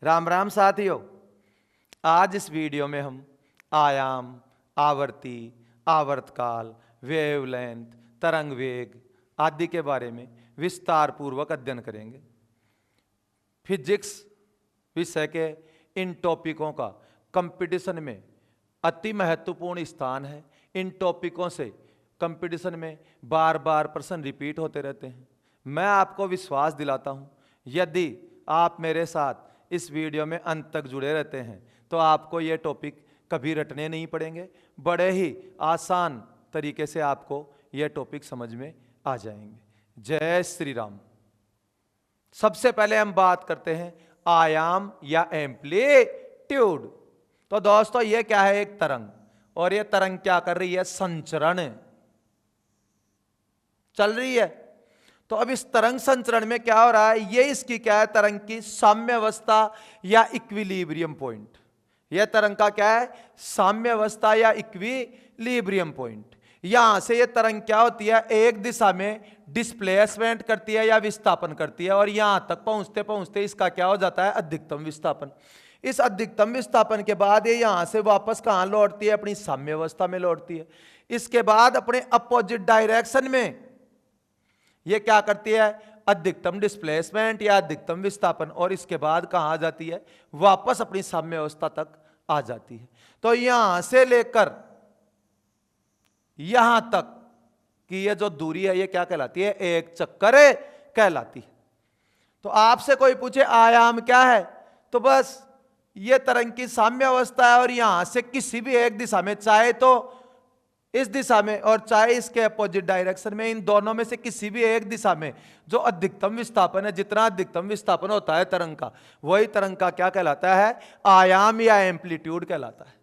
राम राम साथियों। आज इस वीडियो में हम आयाम, आवर्ती, आवर्तकाल, वेवलेंथ, तरंग वेग आदि के बारे में विस्तार पूर्वक अध्ययन करेंगे। फिजिक्स विषय के इन टॉपिकों का कंपटीशन में अति महत्वपूर्ण स्थान है। इन टॉपिकों से कंपटीशन में बार बार प्रश्न रिपीट होते रहते हैं। मैं आपको विश्वास दिलाता हूं, यदि आप मेरे साथ इस वीडियो में अंत तक जुड़े रहते हैं तो आपको ये टॉपिक कभी रटने नहीं पड़ेंगे। बड़े ही आसान तरीके से आपको ये टॉपिक समझ में आ जाएंगे। जय श्री राम। सबसे पहले हम बात करते हैं आयाम या एम्पलीट्यूड। तो दोस्तों ये क्या है? एक तरंग, और ये तरंग क्या कर रही है? संचरण चल रही है। तो अब इस तरंग संचरण में क्या हो रहा है? ये इसकी क्या है? तरंग की साम्य अवस्था या इक्विलिब्रियम पॉइंट। यह तरंग का क्या है? साम्य अवस्था या इक्विलिब्रियम पॉइंट। यहां से ये तरंग क्या होती है? एक दिशा में डिस्प्लेसमेंट करती है या विस्थापन करती है, और यहां तक पहुंचते पहुंचते इसका क्या हो जाता है? अधिकतम विस्थापन। इस अधिकतम विस्थापन के बाद ये यहां से वापस कहां लौटती है? अपनी साम्य अवस्था में लौटती है। इसके बाद अपने अपोजिट डायरेक्शन में ये क्या करती है? अधिकतम डिस्प्लेसमेंट या अधिकतम विस्थापन, और इसके बाद कहां आ जाती है? वापस अपनी साम्य अवस्था तक आ जाती है। तो यहां से लेकर यहां तक कि ये जो दूरी है ये क्या कहलाती है? एक चक्कर कहलाती है। तो आपसे कोई पूछे आयाम क्या है, तो बस ये तरंग की साम्य अवस्था है, और यहां से किसी भी एक दिशा में, चाहे तो इस दिशा में और चाहे इसके अपोजिट डायरेक्शन में, इन दोनों में से किसी भी एक दिशा में जो अधिकतम विस्थापन है, जितना अधिकतम विस्थापन होता है तरंग का, वही तरंग का क्या कहलाता है? आयाम या एम्पलीट्यूड कहलाता है।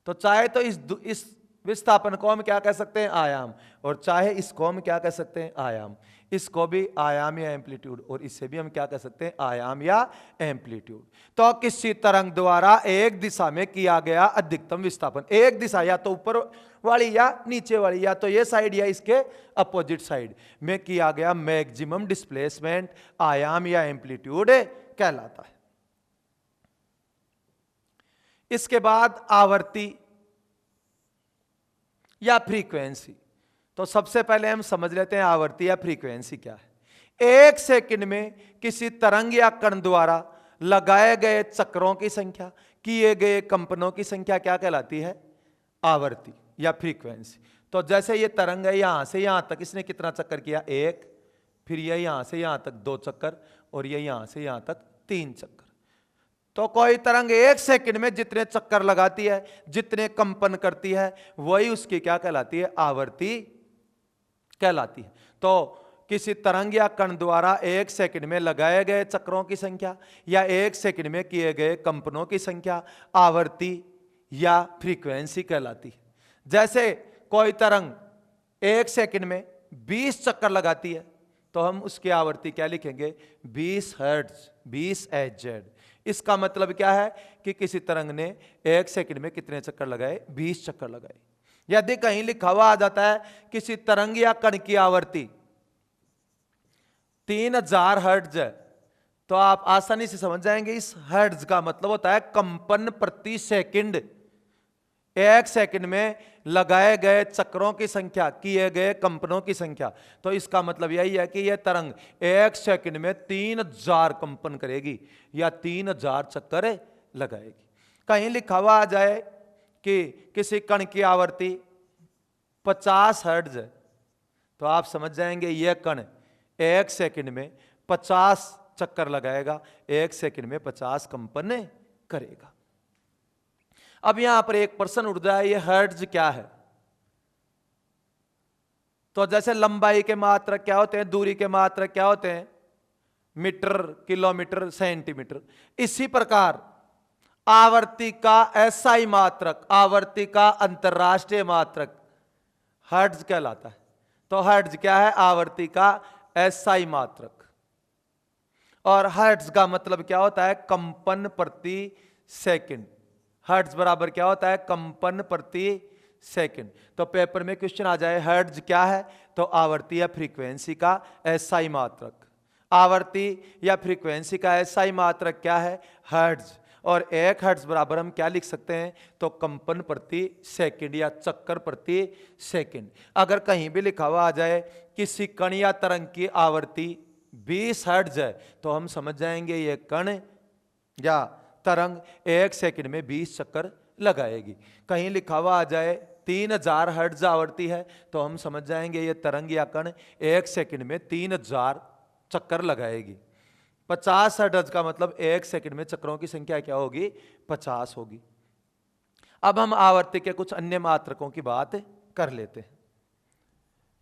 तो चाहे तो इस विस्थापन को हम क्या कह सकते हैं? आयाम, और चाहे इसको हम क्या कह सकते हैं? आयाम। इसको भी आयाम या एम्पलीट्यूड, और इसे भी हम क्या कह सकते हैं? आयाम या एम्पलीट्यूड। तो किसी तरंग द्वारा एक दिशा में किया गया अधिकतम विस्थापन, एक दिशा या तो ऊपर वाली या नीचे वाली, या तो ये साइड या इसके अपोजिट साइड में किया गया मैक्सिमम डिस्प्लेसमेंट आयाम या एम्पलीट्यूड कहलाता है। इसके बाद आवर्ती या फ्रीक्वेंसी। तो सबसे पहले हम समझ लेते हैं आवर्ती या फ्रीक्वेंसी क्या है। एक सेकंड में किसी तरंग या कण द्वारा लगाए गए चक्रों की संख्या, किए गए कंपनों की संख्या क्या कहलाती है? आवर्ती या फ्रीक्वेंसी। तो जैसे ये तरंग है, यहां से यहां तक इसने कितना चक्कर किया? एक। फिर ये यहां से यहां तक 2 चक्कर, और ये यहां से यहां तक 3 चक्कर। तो कोई तरंग एक सेकंड में जितने चक्कर लगाती है, जितने कंपन करती है, वही उसकी क्या कहलाती है? आवर्ती कहलाती है। तो किसी तरंग या कण द्वारा एक सेकंड में लगाए गए चक्रों की संख्या या एक सेकंड में किए गए कंपनों की संख्या आवर्ती या फ्रीक्वेंसी कहलाती है। जैसे कोई तरंग एक सेकंड में 20 चक्कर लगाती है, तो हम उसकी आवर्ती क्या लिखेंगे? 20 हर्ट्ज, 20 Hz। इसका मतलब क्या है कि किसी तरंग ने एक सेकंड में कितने चक्कर लगाए? 20 चक्कर लगाए। यदि कहीं लिखा हुआ आ जाता है किसी तरंग या कण की आवर्ती 3000 हर्ट्ज है, तो आप आसानी से समझ जाएंगे इस हर्ट्ज का मतलब होता है कंपन प्रति सेकंड। एक सेकंड में लगाए गए चक्रों की संख्या, किए गए कंपनों की संख्या। तो इसका मतलब यही है कि यह तरंग एक सेकंड में 3000 कंपन करेगी या 3000 चक्कर लगाएगी। कहीं लिखा हुआ आ जाए कि किसी कण की आवर्ती 50 हर्ट्ज है, तो आप समझ जाएंगे यह कण एक सेकंड में 50 चक्कर लगाएगा, एक सेकंड में 50 कंपन करेगा। अब यहां पर एक प्रश्न उठ जाए, ये हर्ट्ज क्या है? तो जैसे लंबाई के मात्रक क्या होते हैं, दूरी के मात्रक क्या होते हैं? Metre, kilometre, centimetre. इसी प्रकार आवर्ती का एसआई मात्रक, आवर्ती का अंतरराष्ट्रीय मात्रक हर्ट्ज कहलाता है। तो हर्ट्ज क्या है? आवर्ती का एसआई मात्रक। और हर्ट्ज का मतलब क्या होता है? कंपन प्रति सेकंड। हर्ट्ज बराबर क्या होता है? कंपन प्रति सेकंड। तो पेपर में क्वेश्चन आ जाए हर्ट्ज क्या है, तो आवर्ती या फ्रीक्वेंसी का एसआई मात्रक। आवर्ती या फ्रीक्वेंसी का ऐसा ही मात्रक क्या है, हर्ट्ज। और 1 हर्ट्ज बराबर हम क्या लिख सकते हैं, तो कंपन प्रति सेकंड या चक्कर प्रति सेकंड। अगर कहीं भी लिखा हुआ आ जाए किसी कण या तरंग की आवृत्ति 20 हर्ट्ज है, तो हम समझ जाएंगे ये कण या तरंग 1 सेकंड में 20 चक्कर लगाएगी। कहीं लिखा हुआ आ जाए 3000 हर्ट्ज आवृत्ति है, तो हम समझ जाएंगे ये तरंग या कण 1 सेकंड में 3000 चक्कर लगाएगी। 50 हर्ट्ज का मतलब 1 सेकंड में चक्रों की संख्या क्या होगी, 50 होगी। अब हम आवर्ती के कुछ अन्य मात्रकों की बात कर लेते हैं।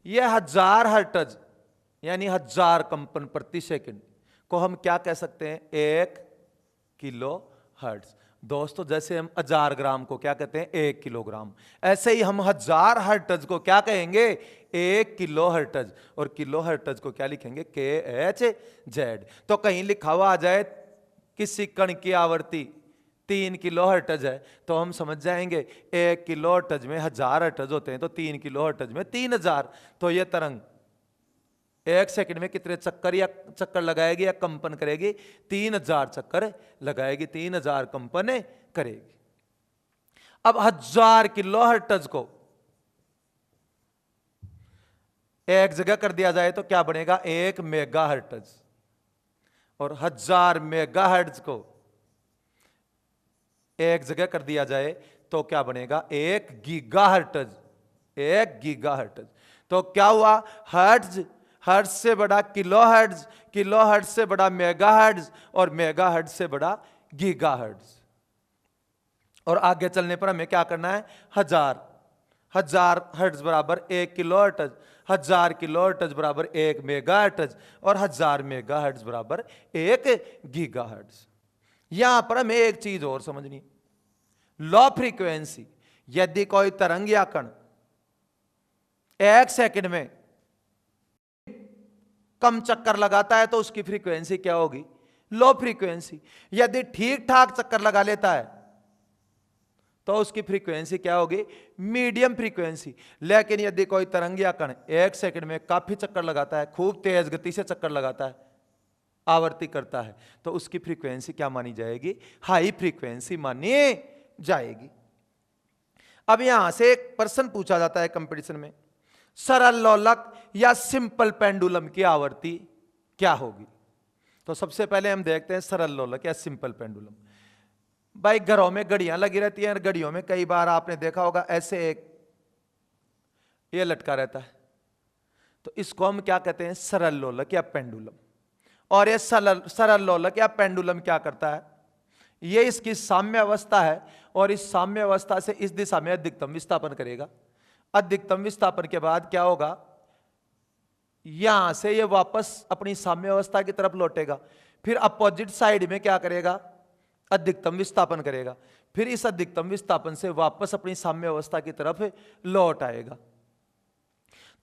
यह 1000 हर्ट्ज यानी 1000 कंपन प्रति सेकंड को हम क्या कह सकते हैं, 1 किलो हर्ट्ज। दोस्तों जैसे हम 1000 ग्राम को क्या कहते हैं, 1 किलोग्राम, ऐसे ही हम 1000 हर्ट्ज को क्या कहेंगे, 1 किलो हर्ट्ज। और किलो हर्ट्ज को क्या लिखेंगे, KHZ। तो कहीं लिखा हुआ आ जाए किसी कण की आवृत्ति 3 किलो हर्ट्ज है, तो हम समझ जाएंगे 1 किलो हर्ट्ज में 1000 हर्ट्ज होते हैं, तो 3 किलो हर्ट्ज में 3000। तो ये तरंग 1 सेकंड में कितने चक्कर लगाएगी या कंपन करेगी, 3000 चक्कर लगाएगी, 3000 कंपन करेगी। अब 1000 किलो हर्ट्ज को एक जगह कर दिया जाए तो क्या बनेगा, 1 मेगा हर्ट्ज। और 1000 मेगा हर्ट्ज को एक जगह कर दिया जाए तो क्या बनेगा, 1 गीगा हर्ट्ज। 1 giga hertz. तो क्या हुआ, हर्ट्ज, हर्ट्ज से बड़ा किलो हर्ट्ज, किलो हर्ट्ज से बड़ा मेगा हर्ट्ज, और मेगा हर्ट्ज से बड़ा गीगा हर्ट्ज। और आगे चलने पर हमें क्या करना है, 1000 हर्ट्ज बराबर 1 किलो हर्ट्ज, 1000 किलो हर्ट्ज बराबर 1 मेगा हर्ट्ज, और 1000 मेगा हर्ट्ज बराबर 1 गीगा हर्ट्ज। यहां पर हमें एक चीज और समझनी, लो फ्रीक्वेंसी, यदि कोई तरंग या कण 1 सेकंड में कम चक्कर लगाता है तो उसकी फ्रीक्वेंसी क्या होगी, लो फ्रीक्वेंसी। यदि ठीक ठाक चक्कर लगा लेता है तो उसकी फ्रीक्वेंसी क्या होगी, मीडियम फ्रीक्वेंसी। लेकिन यदि कोई तरंग या कण 1 सेकंड में काफी चक्कर लगाता है, खूब तेज गति से चक्कर लगाता है, आवर्ती करता है, तो उसकी फ्रीक्वेंसी क्या मानी जाएगी, हाई फ्रीक्वेंसी मानी जाएगी। अब यहां से एक प्रश्न पूछा जाता है कंपटीशन में, सरल लोलक या सिंपल पेंडुलम की आवृत्ति क्या होगी। तो सबसे पहले हम देखते हैं सरल लोलक या सिंपल पेंडुलम। भाई घरों में घड़ियां लगी रहती हैं, घड़ियों में कई बार आपने देखा होगा ऐसे एक ये लटका रहता है, तो इसको हम क्या कहते हैं, सरल लोलक या पेंडुलम। और ये सरल लोलक या पेंडुलम क्या करता है, ये इसकी साम्य अवस्था है, और इस साम्य अवस्था से इस दिशा में अधिकतम विस्थापन करेगा। अधिकतम विस्थापन के बाद क्या होगा, यहां से ये वापस अपनी साम्य अवस्था की तरफ लौटेगा, फिर अपोजिट साइड में क्या करेगा, अधिकतम विस्थापन करेगा, फिर इस अधिकतम विस्थापन से वापस अपनी साम्य अवस्था की तरफ लौट आएगा।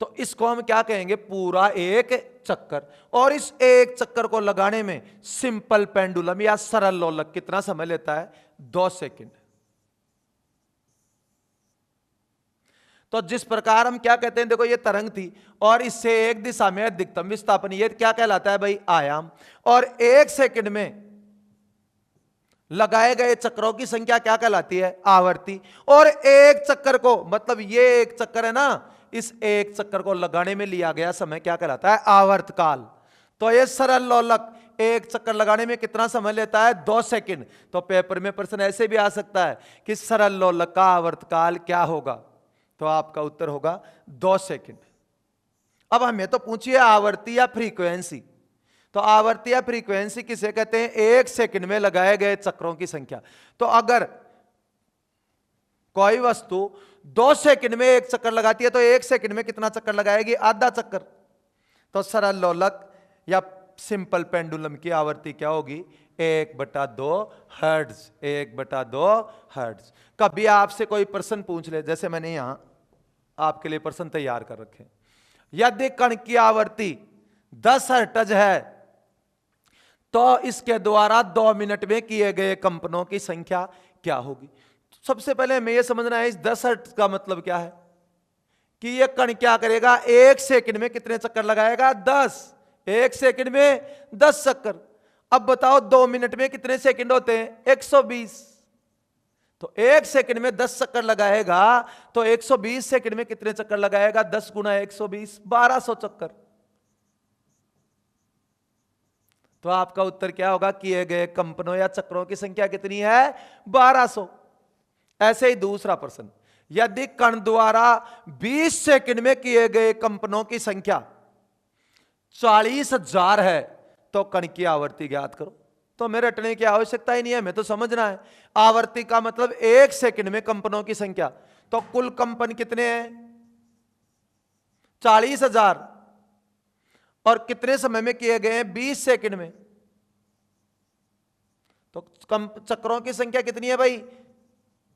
तो इसको हम क्या कहेंगे, पूरा एक चक्कर। और इस एक चक्कर को लगाने में सिंपल पेंडुलम या सरल लोलक कितना समय लेता है, 2 सेकंड। तो जिस प्रकार हम क्या कहते हैं, देखो ये तरंग थी और इससे एक दिशा में अधिकतम विस्थापन, ये क्या कहलाता है भाई, आयाम। और 1 सेकंड में लगाए गए चक्रों की संख्या क्या कहलाती है, आवर्ती। और एक चक्कर को, मतलब ये एक चक्कर है ना, इस एक चक्कर को लगाने में लिया गया समय क्या कहलाता है, आवर्तकाल। तो ये सरल लोलक एक चक्कर लगाने में कितना समय लेता है, 2 सेकंड। तो पेपर में प्रश्न ऐसे भी आ सकता है कि सरल लोलक का आवर्तकाल क्या होगा, तो आपका उत्तर होगा 2 सेकंड। अब हमें तो पूछिए आवर्ती या फ्रीक्वेंसी, तो आवर्ती या फ्रीक्वेंसी किसे कहते हैं, 1 सेकंड में लगाए गए चक्रों की संख्या। तो अगर कोई वस्तु 2 सेकंड में एक चक्कर लगाती है तो 1 सेकंड में कितना चक्कर लगाएगी, आधा चक्कर। तो सरल लोलक या सिंपल पेंडुलम की आवृत्ति क्या होगी, 1/2 हर्ट्ज। 1/2 हर्ट्ज। कभी आपसे कोई प्रश्न पूछ ले, जैसे मैंने यहां आपके लिए प्रश्न तैयार कर रखे, यदि कण की आवृत्ति 10 हर्ट्ज है तो इसके द्वारा 2 मिनट में किए गए कंपनों की संख्या क्या होगी। सबसे पहले हमें यह समझना है इस 10 हर्ट्ज का मतलब क्या है, कि यह कण क्या करेगा, 1 सेकंड में कितने चक्कर लगाएगा, 10। 1 सेकंड में 10 चक्कर। अब बताओ 2 मिनट में कितने सेकंड होते हैं? 120। तो 1 सेकंड में 10 चक्कर लगाएगा तो 120 सेकंड में कितने चक्कर लगाएगा? 10 गुना 120, 1200 चक्कर। तो आपका उत्तर क्या होगा? किए गए कंपनों या चक्रों की संख्या कितनी है? 1200। ऐसे ही दूसरा प्रश्न, यदि कण द्वारा 20 सेकंड में किए गए कंपनों की संख्या 40,000 है तो कण की आवर्ती ज्ञात करो। तो मेरे रटने की आवश्यकता ही नहीं है, हमें तो समझना है। आवर्ती का मतलब 1 सेकंड में कंपनों की संख्या, तो कुल कंपन कितने हैं? 40,000। और कितने समय में किए गए हैं? 20 सेकंड में। तो चक्रों की संख्या कितनी है भाई?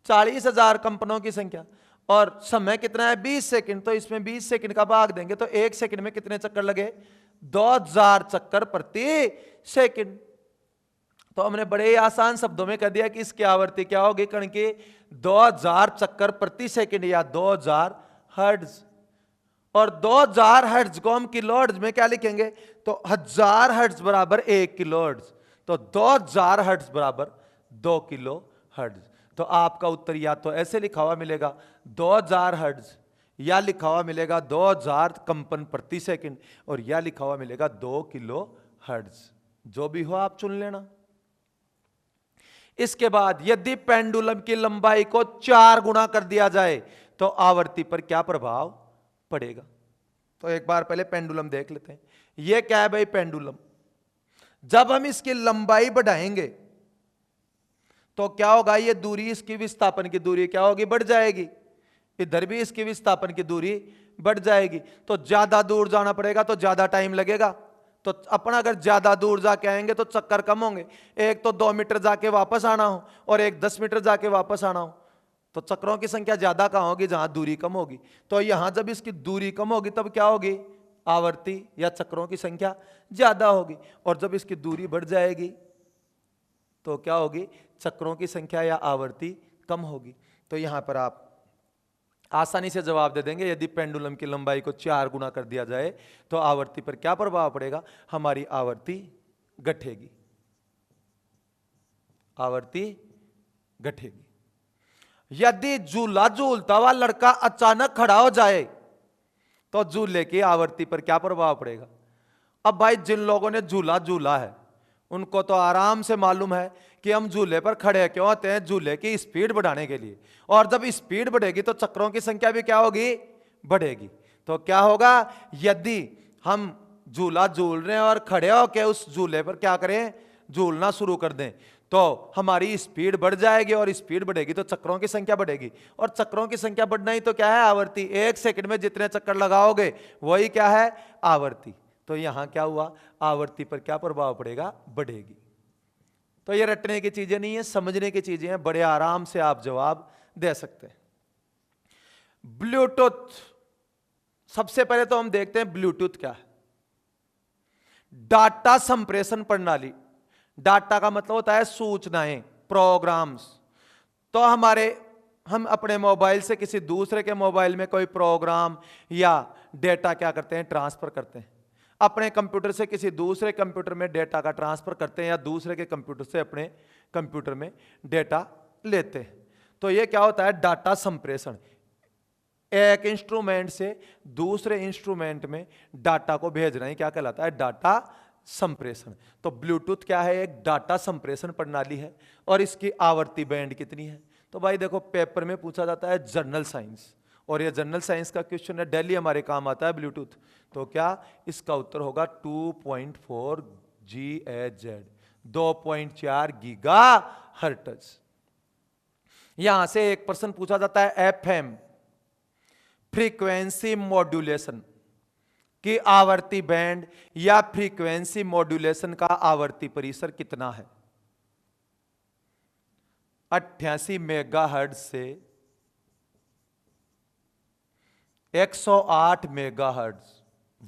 40,000 कंपनों की संख्या, और समय कितना है? 20 सेकंड। तो इसमें 20 सेकंड का भाग देंगे तो 1 सेकंड में कितने चक्कर लगे? 2000 चक्कर प्रति सेकंड। तो हमने बड़े ही आसान शब्दों में कह दिया कि इसकी आवर्ती क्या होगी कण की? 2000 चक्कर प्रति सेकंड या 2000 हर्ट्ज। और 2000 हर्ट्ज को हम किलो हर्ट्ज में क्या लिखेंगे? तो 1000 हर्ट्ज बराबर 1 किलो हर्ट्ज। तो 2000 हर्ट्ज बराबर 2 किलो हर्ट्ज। तो आपका उत्तर या तो ऐसे लिखा हुआ मिलेगा 2000 हर्ट्ज, या लिखा हुआ मिलेगा 2000 कंपन प्रति सेकंड, और या लिखा हुआ मिलेगा 2 किलो हर्ट्ज। जो भी हो आप चुन लेना। इसके बाद यदि पेंडुलम की लंबाई को 4 गुना कर दिया जाए तो आवर्ती पर क्या प्रभाव पड़ेगा? तो एक बार पहले पेंडुलम देख लेते हैं। यह क्या है भाई? पेंडुलम। जब हम इसकी लंबाई बढ़ाएंगे तो क्या होगा? ये दूरी, इसकी विस्थापन की दूरी क्या होगी? बढ़ जाएगी। इधर भी इसकी विस्थापन की दूरी बढ़ जाएगी। तो ज्यादा दूर जाना पड़ेगा तो ज्यादा टाइम लगेगा। तो अपन अगर ज्यादा दूर जाके आएंगे तो चक्कर कम होंगे। एक तो 2 मीटर जाके वापस आना हो और एक 10 मीटर जाके वापस आना हो, तो चक्रों की संख्या ज्यादा कहां होगी? जहां दूरी कम होगी। तो यहां जब इसकी दूरी कम होगी तब क्या होगी? आवर्ती या चक्रों की संख्या ज्यादा होगी। और जब इसकी दूरी बढ़ जाएगी तो क्या होगी? चक्रों की संख्या या आवर्ती कम होगी। तो यहां पर आप आसानी से जवाब दे देंगे, यदि पेंडुलम की लंबाई को 4 गुना कर दिया जाए तो आवर्ती पर क्या प्रभाव पड़ेगा? हमारी आवर्ती घटेगी। आवर्ती घटेगी। यदि झूला झूलता हुआ लड़का अचानक खड़ा हो जाए तो झूले की आवर्ती पर क्या प्रभाव पड़ेगा? अब भाई जिन लोगों ने झूला झूला है उनको तो आराम से मालूम है कि हम झूले पर खड़े क्यों होते हैं? झूले की स्पीड बढ़ाने के लिए। और जब स्पीड बढ़ेगी तो चक्रों की संख्या भी क्या होगी? बढ़ेगी। तो क्या होगा? यदि हम झूला झूल रहे हैं और खड़े होकर उस झूले पर क्या करें? झूलना शुरू कर दें, तो हमारी स्पीड बढ़ जाएगी, और स्पीड बढ़ेगी तो चक्रों की संख्या बढ़ेगी। और चक्रों की संख्या बढ़ना ही तो क्या है? आवर्ती। 1 सेकंड में जितने चक्कर लगाओगे वही क्या है? आवर्ती। तो यहां क्या हुआ? आवर्ती पर क्या प्रभाव पड़ेगा? बढ़ेगी। तो ये रटने की चीजें नहीं है, समझने की चीजें हैं। बड़े आराम से आप जवाब दे सकते हैं। ब्लूटूथ, सबसे पहले तो हम देखते हैं ब्लूटूथ क्या है। डाटा संप्रेषण प्रणाली। डाटा का मतलब होता है सूचनाएं, प्रोग्राम्स। तो हम अपने मोबाइल से किसी दूसरे के मोबाइल में कोई प्रोग्राम या डेटा क्या करते हैं? ट्रांसफर करते हैं। अपने कंप्यूटर से किसी दूसरे कंप्यूटर में डेटा का ट्रांसफर करते हैं, या दूसरे के कंप्यूटर से अपने कंप्यूटर में डेटा लेते हैं। तो ये क्या होता है? डाटा संप्रेषण। एक इंस्ट्रूमेंट से दूसरे इंस्ट्रूमेंट में डाटा को भेजना ही क्या कहलाता है? डाटा संप्रेषण। तो ब्लूटूथ क्या है? एक डाटा संप्रेषण प्रणाली है। और इसकी आवर्ती बैंड कितनी है? तो भाई देखो, पेपर में पूछा जाता है जनरल साइंस, और ये जनरल साइंस का क्वेश्चन है, डेली हमारे काम आता है ब्लूटूथ। तो क्या इसका उत्तर होगा? 2.4 GHz, 2.4 गीगा हर्ट्ज। यहां से एक प्रश्न पूछा जाता है FM, फ्रीक्वेंसी मॉड्यूलेशन की आवर्ती बैंड या फ्रीक्वेंसी मॉड्यूलेशन का आवर्ती परिसर कितना है? 88 मेगाहर्ट्ज से 108 मेगाहर्ट्ज।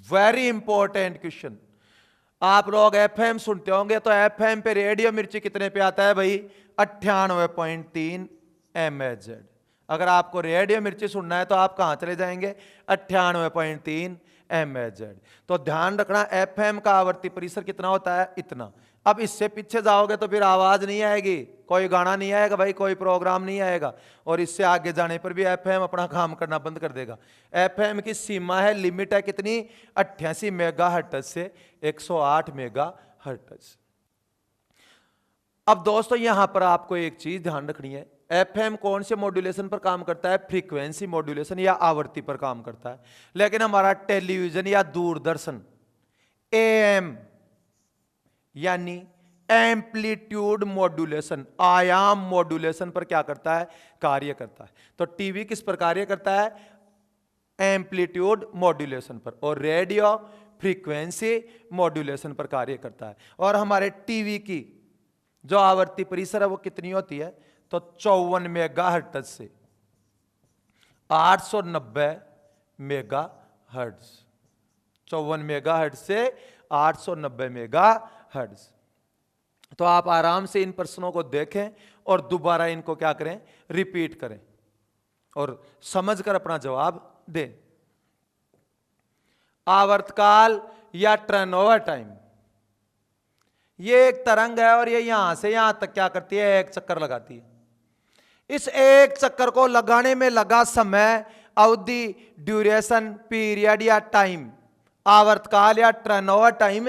Very important question. आप लोग FM सुनते होंगे, तो FM पे रेडियो मिर्ची कितने पे आता है भाई? 98.3 MHz। अगर आपको रेडियो मिर्ची सुनना है तो आप कहां चले जाएंगे? 98.3 mHz। तो ध्यान रखना FM का आवर्ती परिसर कितना होता है, इतना। अब इससे पीछे जाओगे तो फिर आवाज नहीं आएगी, कोई गाना नहीं आएगा भाई, कोई प्रोग्राम नहीं आएगा, और इससे आगे जाने पर भी FM अपना काम करना बंद कर देगा। FM की सीमा है, लिमिट है कितनी, 88 मेगाहर्ट्ज से 108 मेगाहर्ट्ज। अब दोस्तों यहां पर आपको एक चीज ध्यान रखनी है, FM कौन से मॉड्यूलेशन पर काम करता है, फ्रीक्वेंसी मॉड्यूलेशन या आवर्ती पर काम करता है। लेकिन हमारा टेलीविजन या दूरदर्शन AM यानी एम्पलीट्यूड मॉड्यूलेशन, आयाम मॉड्यूलेशन पर क्या करता है, कार्य करता है। तो टीवी किस पर कार्य करता है, एम्पलीट्यूड मॉड्यूलेशन पर, और रेडियो फ्रीक्वेंसी मॉड्यूलेशन पर कार्य करता है। और हमारे टीवी की जो आवर्ती परिसर है वो कितनी होती है, तो 54 मेगाहर्ट्ज से 890 मेगाहर्ट्ज, 54 मेगाहर्ट्ज से 890 मेगाहर्ट्ज। तो आप आराम से इन प्रश्नों को देखें और दोबारा इनको क्या करें, रिपीट करें और समझकर अपना जवाब दें। आवर्तकाल या टर्नओवर टाइम, ये एक तरंग है और ये यहां से यहां तक क्या करती है, एक चक्कर लगाती है। इस एक चक्कर को लगाने में लगा समय, अवधि, ड्यूरेशन, पीरियड या टाइम आवर्तकाल या टर्नओवर टाइम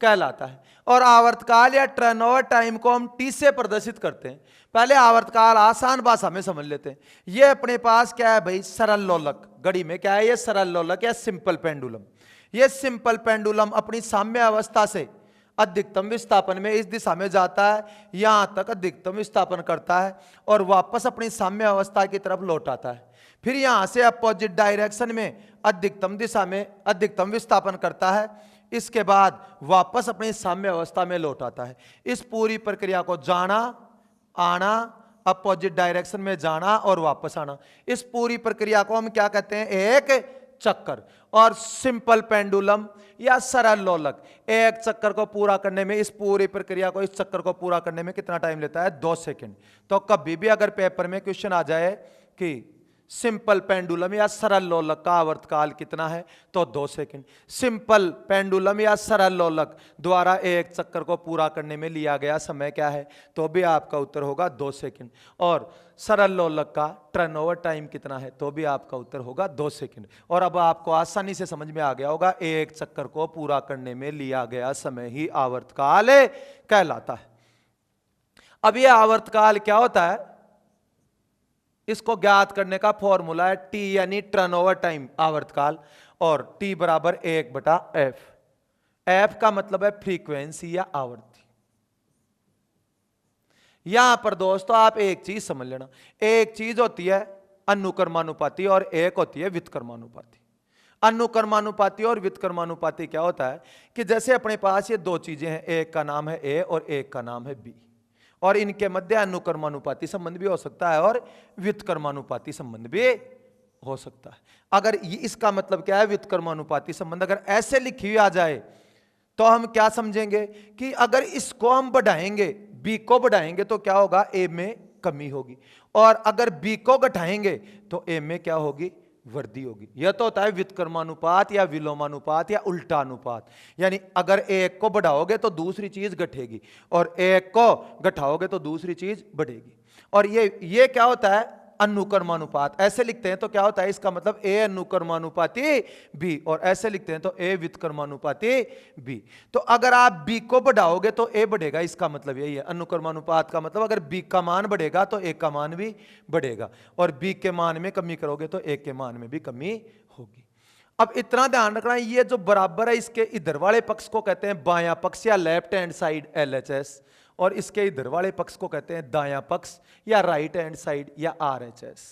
कहलाता है। और आवर्तकाल या टर्नओवर टाइम को हम टी से प्रदर्शित करते हैं। पहले आवर्तकाल आसान भाषा में समझ लेते हैं। ये अपने पास क्या है भाई, सरल लोलक, घड़ी में क्या है, ये सरल लोलक या सिंपल पेंडुलम। ये सिंपल पेंडुलम अपनी साम्य अवस्था से अधिकतम विस्थापन में इस दिशा में जाता है, यहां तक अधिकतम विस्थापन करता है और वापस अपनी साम्य अवस्था की तरफ लौट आता है। फिर यहां से अपोजिट डायरेक्शन में अधिकतम दिशा में अधिकतम विस्थापन करता है, इसके बाद वापस अपनी साम्य अवस्था में लौट आता है। इस पूरी प्रक्रिया को जाना, आना, अपोजिट डायरेक्शन में जाना और वापस आना, इस पूरी प्रक्रिया को हम क्या कहते हैं, एक चक्कर। और सिंपल पेंडुलम या सरल लोलक एक चक्कर को पूरा करने में, इस पूरी प्रक्रिया को, इस चक्कर को पूरा करने में कितना टाइम लेता है, 2 सेकंड। तो कभी भी अगर पेपर में क्वेश्चन आ जाए कि सिंपल पेंडुलम या सरल लोलक का आवर्तकाल कितना है, तो 2 सेकंड। सिंपल पेंडुलम या सरल लोलक द्वारा एक चक्कर को पूरा करने में लिया गया समय क्या है, तो भी आपका उत्तर होगा 2 सेकंड। और सरल लोलक का टर्नओवर टाइम कितना है, तो भी आपका उत्तर होगा 2 सेकंड। और अब आपको आसानी से समझ में आ गया होगा, एक चक्कर को पूरा करने में लिया गया समय ही आवर्तकाल कहलाता है। अब यह आवर्तकाल क्या होता है, इसको ज्ञात करने का फॉर्मूला है टी यानी टर्नओवर टाइम आवर्तकाल, और टी बराबर 1/f। एफ का मतलब है फ्रीक्वेंसी या आवर्ती। यहां पर दोस्तों आप एक चीज समझ लेना, एक चीज होती है अनुक्रमानुपाती और एक होती है व्युत्क्रमानुपाती। अनुक्रमानुपाती और व्युत्क्रमानुपाती क्या होता है कि जैसे अपने पास ये 2 चीजें हैं, एक का नाम है ए और एक का नाम है बी, और इनके मध्य अनुक्रमानुपाती संबंध भी हो सकता है और व्युत्क्रमानुपाती संबंध भी हो सकता है। अगर इसका मतलब क्या है, व्युत्क्रमानुपाती संबंध अगर ऐसे लिखी हुई आ जाए तो हम क्या समझेंगे कि अगर इसको हम बढ़ाएंगे, बी को बढ़ाएंगे तो क्या होगा, ए में कमी होगी, और अगर बी को घटाएंगे तो ए में क्या होगी, वृद्धि होगी। यह तो होता है व्युत्क्रमानुपात या विलोमानुपात या उल्टा अनुपात। यानी अगर एक को बढ़ाओगे तो दूसरी चीज घटेगी और एक को घटाओगे तो दूसरी चीज बढ़ेगी। और ये क्या होता है, अनुक्रमानुपात। ऐसे लिखते हैं तो क्या होता है, इसका मतलब ए अनुक्रमानुपाती बी, और ऐसे लिखते हैं तो ए व्युत्क्रमानुपाती बी। तो अगर आप बी को बढ़ाओगे तो ए बढ़ेगा, इसका मतलब यही है। अनुक्रमानुपात का मतलब अगर बी का मान बढ़ेगा तो ए का मान भी बढ़ेगा, और बी के मान में कमी करोगे तो ए के मान में भी कमी होगी। अब इतना ध्यान रखना, ये जो बराबर है इसके इधर वाले पक्ष को कहते हैं बायां पक्ष या लेफ्ट हैंड साइड LHS, और इसके इधर वाले पक्ष को कहते हैं दायां पक्ष या राइट हैंड साइड या RHS।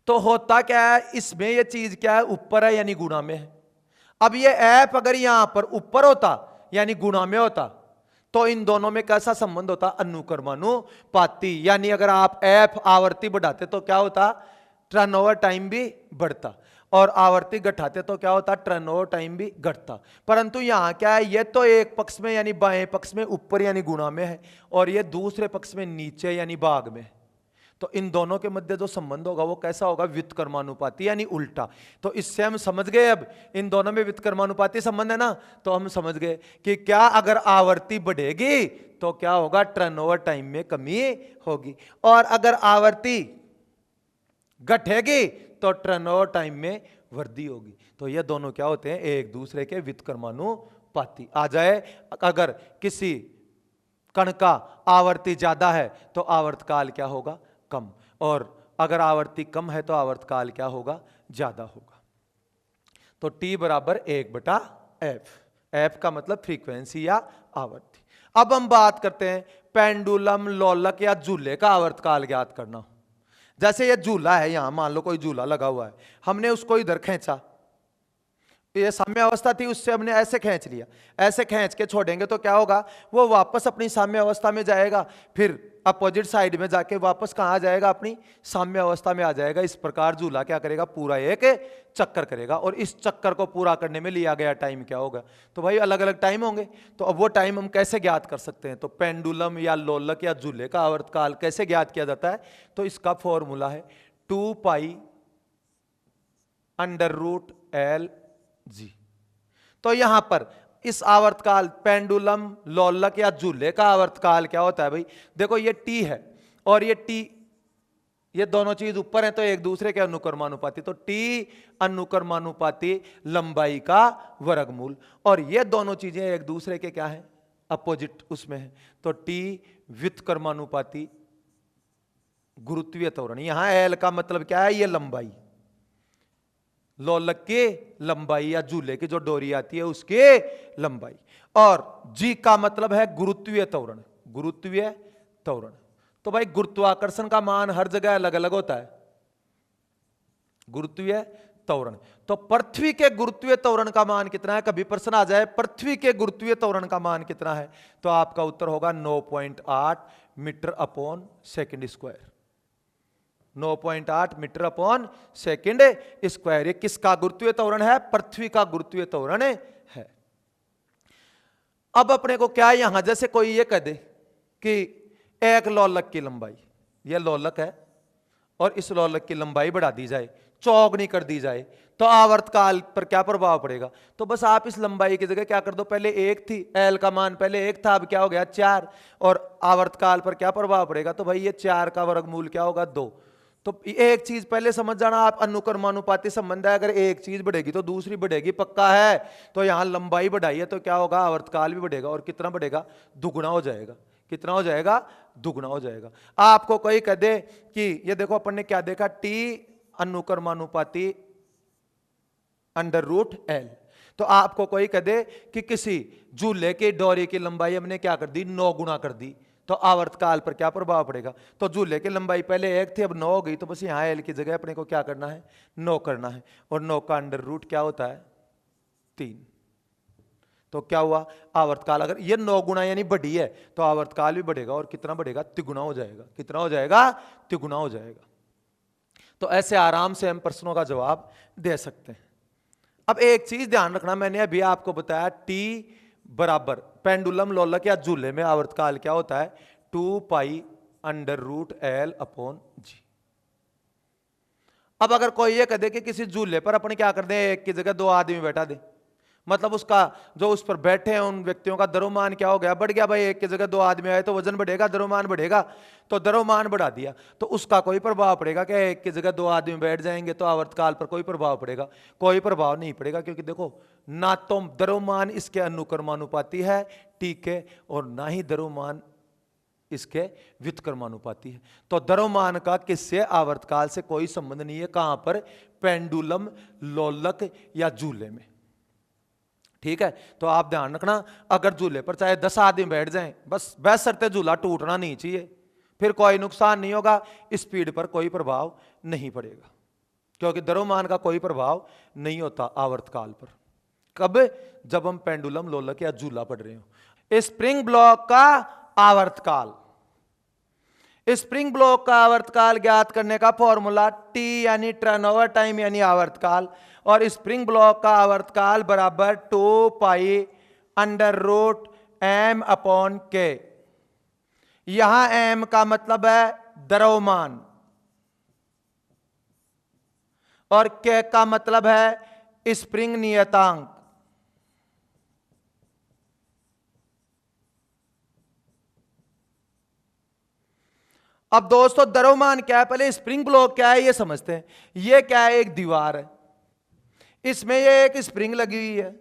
तो होता क्या है इसमें, ये चीज क्या है, ऊपर है यानी गुणा में है। अब ये एफ अगर यहां पर ऊपर होता यानी गुणा में होता तो इन दोनों में कैसा संबंध होता, अनुक्रमानुपाती। यानी अगर आप एफ आवर्ती बढ़ाते तो क्या होता, टर्नओवर टाइम भी बढ़ता, और आवर्ती घटाते तो क्या होता, टर्नओवर टाइम भी घटता। परंतु यहां क्या है, ये तो एक पक्ष में यानी बाएं पक्ष में ऊपर यानी गुणा में है, और ये दूसरे पक्ष में नीचे यानी भाग में है। तो इन दोनों के मध्य जो संबंध होगा वो कैसा होगा, व्युत्क्रमानुपाती यानी उल्टा। तो इससे हम समझ गए अब इन दोनों में व्युत्क्रमानुपाती संबंध है ना, तो हम समझ गए कि क्या अगर आवर्ती बढ़ेगी तो क्या होगा, टर्नओवर टाइम में कमी होगी, और अगर आवर्ती घटेगी तो टर्नओवर टाइम में वृद्धि होगी। तो ये दोनों क्या होते हैं, एक दूसरे के व्युत्क्रमानुपाती। आ जाए अगर किसी कण का आवर्ती ज्यादा है तो आवर्तकाल क्या होगा, कम, और अगर आवर्ती कम है तो आवर्तकाल क्या होगा, ज्यादा होगा। तो T बराबर 1/f, f का मतलब फ्रीक्वेंसी या आवर्ती। अब हम बात करते हैं पेंडुलम, लोलक या झूले का आवर्तकाल ज्ञात करना। जैसे ये झूला है, यहां मान लो कोई झूला लगा हुआ है, हमने उसको इधर खींचा, ये साम्य अवस्था थी, उससे हमने ऐसे खींच लिया, ऐसे खींच के छोड़ेंगे तो क्या होगा, वो वापस अपनी साम्य अवस्था में जाएगा, फिर अपोजिट साइड में जाके वापस कहां आ जाएगा, अपनी साम्य अवस्था में आ जाएगा। इस प्रकार झूला क्या करेगा, पूरा एक चक्कर करेगा, और इस चक्कर को पूरा करने में लिया गया टाइम क्या होगा, तो भाई अलग अलग टाइम होंगे। तो अब वो टाइम हम कैसे ज्ञात कर सकते हैं, तो पेंडुलम या लोलक या झूले का आवर्तकाल कैसे ज्ञात किया जाता है, तो इसका फॉर्मूला है 2π√L जी। तो यहां पर इस आवर्तकाल पेंडुलम, लोलक या झूले का आवर्तकाल क्या होता है भाई, देखो ये T है और ये T, ये दोनों चीज ऊपर है तो एक दूसरे के अनुक्रमानुपाती, तो T अनुक्रमानुपाती लंबाई का वर्गमूल, और ये दोनों चीजें एक दूसरे के क्या है, अपोजिट उसमें है, तो T व्युत्क्रमानुपाती गुरुत्वीय त्वरण। यहां L का मतलब क्या है, ये लंबाई, लोलक की लंबाई या झूले की जो डोरी आती है उसकी लंबाई, और G का मतलब है गुरुत्वीय त्वरण, गुरुत्वीय त्वरण। तो भाई गुरुत्वाकर्षण का मान हर जगह अलग अलग होता है, गुरुत्वीय त्वरण। तो पृथ्वी के गुरुत्वीय त्वरण का मान कितना है, कभी प्रश्न आ जाए पृथ्वी के गुरुत्वीय त्वरण का मान कितना है, तो आपका उत्तर होगा 9.8 मीटर/सेकंड स्क्वायर, 9.8 मीटर/सेकंड स्क्वायर। ये किसका गुरुत्वीय त्वरण है, पृथ्वी का गुरुत्वीय त्वरण है। अब अपने को क्या, यहां जैसे कोई ये कह दे कि एक लोलक की लंबाई, ये लोलक है और इस लोलक की लंबाई बढ़ा दी जाए, चौगुनी कर दी जाए, तो आवर्तकाल पर क्या प्रभाव पड़ेगा, तो बस आप इस लंबाई की जगह क्या कर दो, पहले 1 थी, L का मान पहले 1 था, अब क्या हो गया 4, और आवर्तकाल पर क्या प्रभाव पड़ेगा, तो भाई ये 4 का वर्गमूल क्या होगा 2। तो एक चीज पहले समझ जाना आप, अनुक्रमानुपाती संबंध है, अगर एक चीज बढ़ेगी तो दूसरी बढ़ेगी, पक्का है। तो यहां लंबाई बढ़ाई है तो क्या होगा, आवर्तकाल भी बढ़ेगा, और कितना बढ़ेगा, दुगुना हो जाएगा। कितना हो जाएगा, दुगुना हो जाएगा। आपको कोई कह दे कि ये देखो अपन ने क्या देखा, T अनुक्रमानुपाती √L, तो आपको कोई कह दे कि किसी झूले की डोरी की लंबाई हमने क्या कर दी, 9 गुना कर दी, तो आवर्तकाल पर क्या प्रभाव पड़ेगा, तो झूले की लंबाई पहले 1 थी अब 9 हो गई, तो बस यहां L की जगह अपने को क्या करना है, 9 करना है, और 9 का √ क्या होता है 3। तो क्या हुआ, आवर्तकाल अगर ये 9 गुना यानी बढ़ी है तो आवर्तकाल भी बढ़ेगा, और कितना बढ़ेगा, तिगुना हो जाएगा। कितना हो जाएगा, तिगुना हो जाएगा। तो ऐसे आराम से हम प्रश्नों का जवाब दे सकते हैं। अब एक चीज ध्यान रखना, मैंने अभी आपको बताया T बराबर पेंडुलम, लोलक या झूले में आवर्तकाल क्या होता है, 2π√L/G। अब अगर कोई ये कह दे कि किसी झूले पर अपन क्या कर दे, एक की जगह 2 आदमी बैठा दे, मतलब उसका जो उस पर बैठे हैं उन व्यक्तियों का द्रव्यमान क्या हो गया, बढ़ गया भाई, एक की जगह 2 आदमी आए तो वजन बढ़ेगा, द्रव्यमान बढ़ेगा, तो द्रव्यमान बढ़ा दिया, तो उसका कोई प्रभाव पड़ेगा क्या, एक की जगह 2 आदमी बैठ जाएंगे तो आवर्तकाल पर कोई प्रभाव पड़ेगा, कोई प्रभाव नहीं पड़ेगा, क्योंकि देखो ना तो द्रव्यमान इसके अनुक्रमानुपाती है T के, और ना ही द्रव्यमान इसके व्युत्क्रमानुपाती है। तो द्रव्यमान का किससे, आवर्तकाल से कोई संबंध नहीं है, कहां पर, पेंडुलम, लोलक या झूले में। ठीक है, तो आप ध्यान रखना, अगर झूले पर चाहे 10 आदमी बैठ जाएं, बस बशर्ते झूला टूटना नहीं चाहिए, फिर कोई नुकसान नहीं होगा, स्पीड पर कोई प्रभाव नहीं पड़ेगा, क्योंकि द्रव्यमान का कोई प्रभाव नहीं होता आवर्तकाल पर। कब, जब हम पेंडुलम, लोलक या झूला पढ़ रहे हो। स्प्रिंग ब्लॉक का आवर्तकाल, स्प्रिंग ब्लॉक का आवर्तकाल ज्ञात करने का फॉर्मूला T यानी टर्नओवर टाइम यानी आवर्तकाल, और स्प्रिंग ब्लॉक का आवर्तकाल बराबर 2π√M/K। यहां M का मतलब है द्रव्यमान, और के का मतलब है स्प्रिंग नियतांक। अब दोस्तों द्रव्यमान क्या है, पहले स्प्रिंग ब्लॉक क्या है ये समझते हैं। ये क्या है, एक दीवार है, इसमें ये एक स्प्रिंग लगी हुई है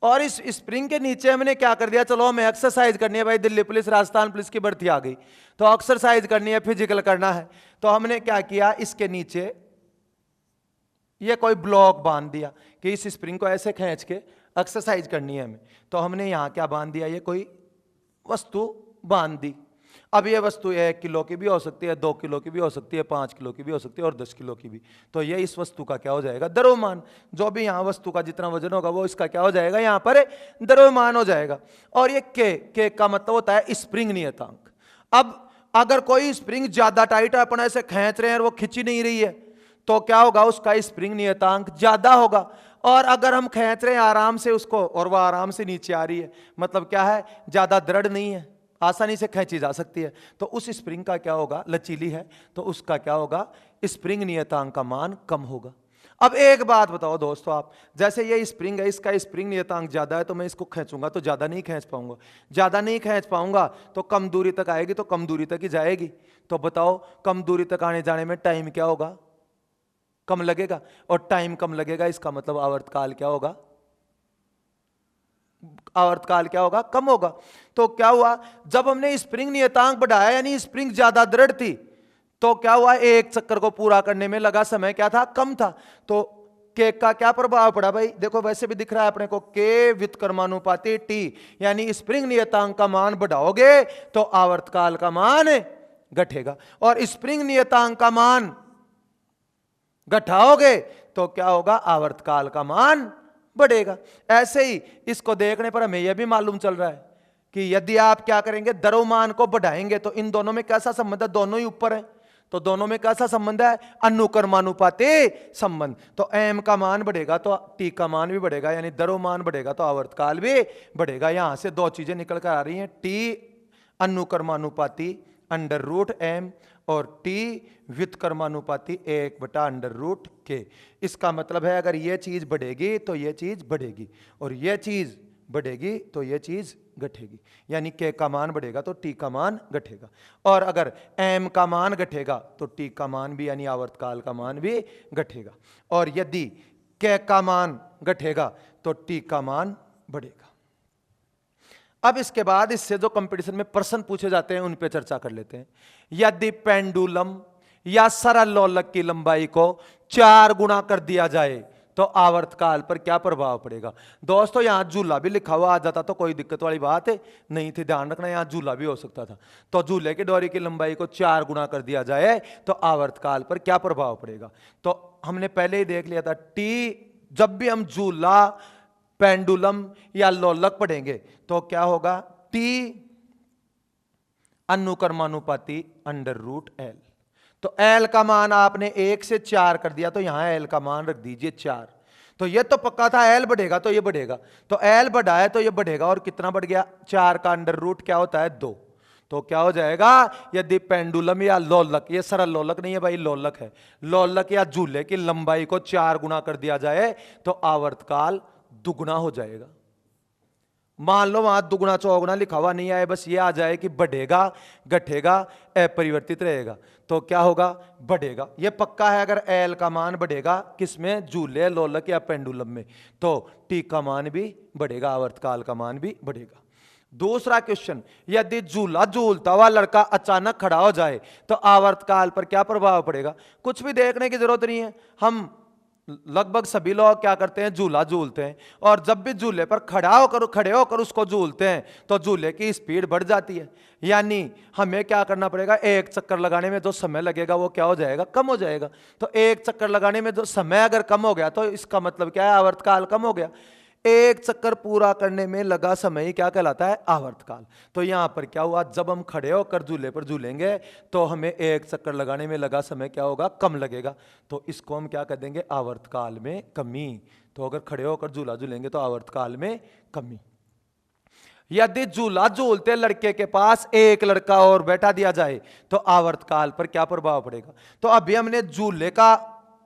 और इस स्प्रिंग के नीचे हमने क्या कर दिया, चलो हमें एक्सरसाइज करनी है भाई, दिल्ली पुलिस राजस्थान पुलिस की भर्ती आ गई तो एक्सरसाइज करनी है, फिजिकल करना है, तो हमने क्या किया, इसके नीचे ये कोई ब्लॉक बांध दिया कि इस स्प्रिंग को ऐसे खींच के एक्सरसाइज करनी है हमें। तो हमने यहां क्या बांध दिया, ये कोई वस्तु बांध दी। अब ये वस्तु 1 किलो की भी हो सकती है, 2 किलो की भी हो सकती है, 5 किलो की भी हो सकती है और 10 किलो की भी। तो ये इस वस्तु का क्या हो जाएगा, द्रव्यमान। जो भी यहां वस्तु का जितना वजन होगा वो इसका क्या हो जाएगा, यहां पर द्रव्यमान हो जाएगा। और ये के का मतलब होता है स्प्रिंग नियतांक। अब अगर कोई स्प्रिंग ज्यादा टाइट है, अपन ऐसे खींच रहे हैं और वो खिंची नहीं रही है, तो क्या होगा, उसका स्प्रिंग नियतांक ज्यादा होगा। और अगर हम खींच रहे हैं आराम से उसको और वह आराम से नीचे आ रही है, मतलब क्या है, ज्यादा दृढ़ नहीं है, आसानी से खींची जा सकती है, तो उस स्प्रिंग का क्या होगा, लचीली है, तो उसका क्या होगा, स्प्रिंग नियतांक का मान कम होगा। अब एक बात बताओ दोस्तों, आप जैसे ये स्प्रिंग है, इसका स्प्रिंग नियतांक ज्यादा है, तो मैं इसको खींचूंगा तो ज्यादा नहीं खींच पाऊंगा, ज्यादा नहीं खींच पाऊंगा तो कम दूरी तक आएगी, तो कम दूरी तक ही जाएगी। तो बताओ कम दूरी तक आने जाने में टाइम क्या होगा, कम लगेगा, और टाइम कम लगेगा, इसका मतलब आवर्तकाल क्या होगा, आवर्तकाल क्या होगा, कम होगा। तो क्या हुआ, जब हमने स्प्रिंग नियतांक बढ़ाया, यानी स्प्रिंग ज्यादा दृढ़ थी, तो क्या हुआ, एक चक्कर को पूरा करने में लगा समय क्या था, कम था। तो के का क्या प्रभाव पड़ा भाई, देखो वैसे भी दिख रहा है अपने को, के व्युत्क्रमानुपाती टी, यानी स्प्रिंग नियतांक का मान बढ़ाओगे तो आवर्तकाल का मान घटेगा, और स्प्रिंग नियतांक का मान घटाओगे तो क्या होगा, आवर्तकाल का मान बढ़ेगा। ऐसे ही इसको देखने पर हमें यह भी मालूम चल रहा है कि यदि आप क्या करेंगे, द्रव्यमान को बढ़ाएंगे तो इन दोनों में कैसा संबंध है, दोनों ही ऊपर है, तो दोनों में कैसा संबंध है, अनुक्रमानुपाती संबंध। तो एम का मान बढ़ेगा तो टी का मान भी बढ़ेगा, यानी द्रव्यमान बढ़ेगा तो आवर्तकाल भी बढ़ेगा। यहां से दो चीजें निकल कर आ रही हैं, टी अनुक्रमानुपाती अंडर रूट एम और टी व्युत्क्रमानुपाती 1/अंडर रूट के। इसका मतलब है अगर यह चीज बढ़ेगी तो यह चीज बढ़ेगी, और यह चीज बढ़ेगी तो यह चीज घटेगी, यानी के का मान बढ़ेगा तो टी का मान घटेगा, और अगर एम का मान घटेगा तो टी का मान भी, यानी आवर्तकाल का मान भी घटेगा, और यदि के का मान घटेगा तो टी का मान बढ़ेगा। अब इसके बाद इससे जो कंपटीशन में प्रश्न पूछे जाते हैं उन पे चर्चा कर लेते हैं। यदि पेंडुलम या सरल लोलक की लंबाई को 4 गुना कर दिया जाए तो आवर्तकाल पर क्या प्रभाव पड़ेगा। दोस्तों यहां झूला भी लिखा हुआ आ जाता तो कोई दिक्कत वाली बात नहीं थी, ध्यान रखना यहां झूला भी हो सकता था। तो झूले की डोरी की लंबाई को 4 गुना कर दिया जाए तो आवर्तकाल पर क्या प्रभाव पड़ेगा। तो हमने पहले ही देख लिया था, टी जब भी हम झूला, पेंडुलम या लोलक पढ़ेंगे तो क्या होगा, टी अनुक्रमानुपाती अंडर रूट एल। तो एल का मान आपने 1 से 4 कर दिया, तो यहां एल का मान रख दीजिए 4। तो ये तो पक्का था एल बढ़ेगा तो ये बढ़ेगा, तो एल बढ़ा है तो ये बढ़ेगा, और कितना बढ़ गया, 4 का अंडर रूट क्या होता है, 2। तो क्या हो जाएगा, यदि पेंडुलम या लोलक, ये सरल लोलक नहीं है भाई, लोलक है, लोलक या झूले की लंबाई को 4 गुना कर दिया जाए तो आवर्तकाल दुगुना हो जाएगा। मान लो वहां दुगुना चौगुना लिखा हुआ नहीं आए, बस ये आ जाए कि बढ़ेगा, घटेगा, अपरिवर्तित रहेगा, तो क्या होगा, बढ़ेगा। ये पक्का है, अगर एल का मान बढ़ेगा किसमें, झूले, लोलक या पेंडुलम में, तो टी का मान भी बढ़ेगा, आवर्तकाल का मान भी बढ़ेगा। दूसरा क्वेश्चन, यदि झूला झूलता हुआ लड़का अचानक खड़ा हो जाए तो आवर्तकाल पर क्या प्रभाव पड़ेगा। कुछ भी देखने की जरूरत नहीं है, हम लगभग सभी लोग क्या करते हैं, झूला झूलते हैं, और जब भी झूले पर खड़े होकर उसको झूलते हैं तो झूले की स्पीड बढ़ जाती है, यानी हमें क्या करना पड़ेगा, एक चक्कर लगाने में जो समय लगेगा वो क्या हो जाएगा, कम हो जाएगा। तो एक चक्कर लगाने में जो समय अगर कम हो गया तो इसका मतलब क्या है, आवर्तकाल कम हो गया। एक चक्कर पूरा करने में लगा समय ही क्या कहलाता है, आवर्तकाल। तो यहां पर क्या हुआ, जब हम खड़े होकर झूले पर झूलेंगे तो हमें एक चक्कर लगाने में लगा समय क्या होगा, कम लगेगा, तो इसको हम क्या कर देंगे, आवर्तकाल में कमी। तो अगर खड़े होकर झूला झूलेंगे तो आवर्तकाल में कमी। यदि झूला झूलते लड़के के पास एक लड़का और बैठा दिया जाए तो आवर्तकाल पर क्या प्रभाव पड़ेगा। तो अभी हमने झूले का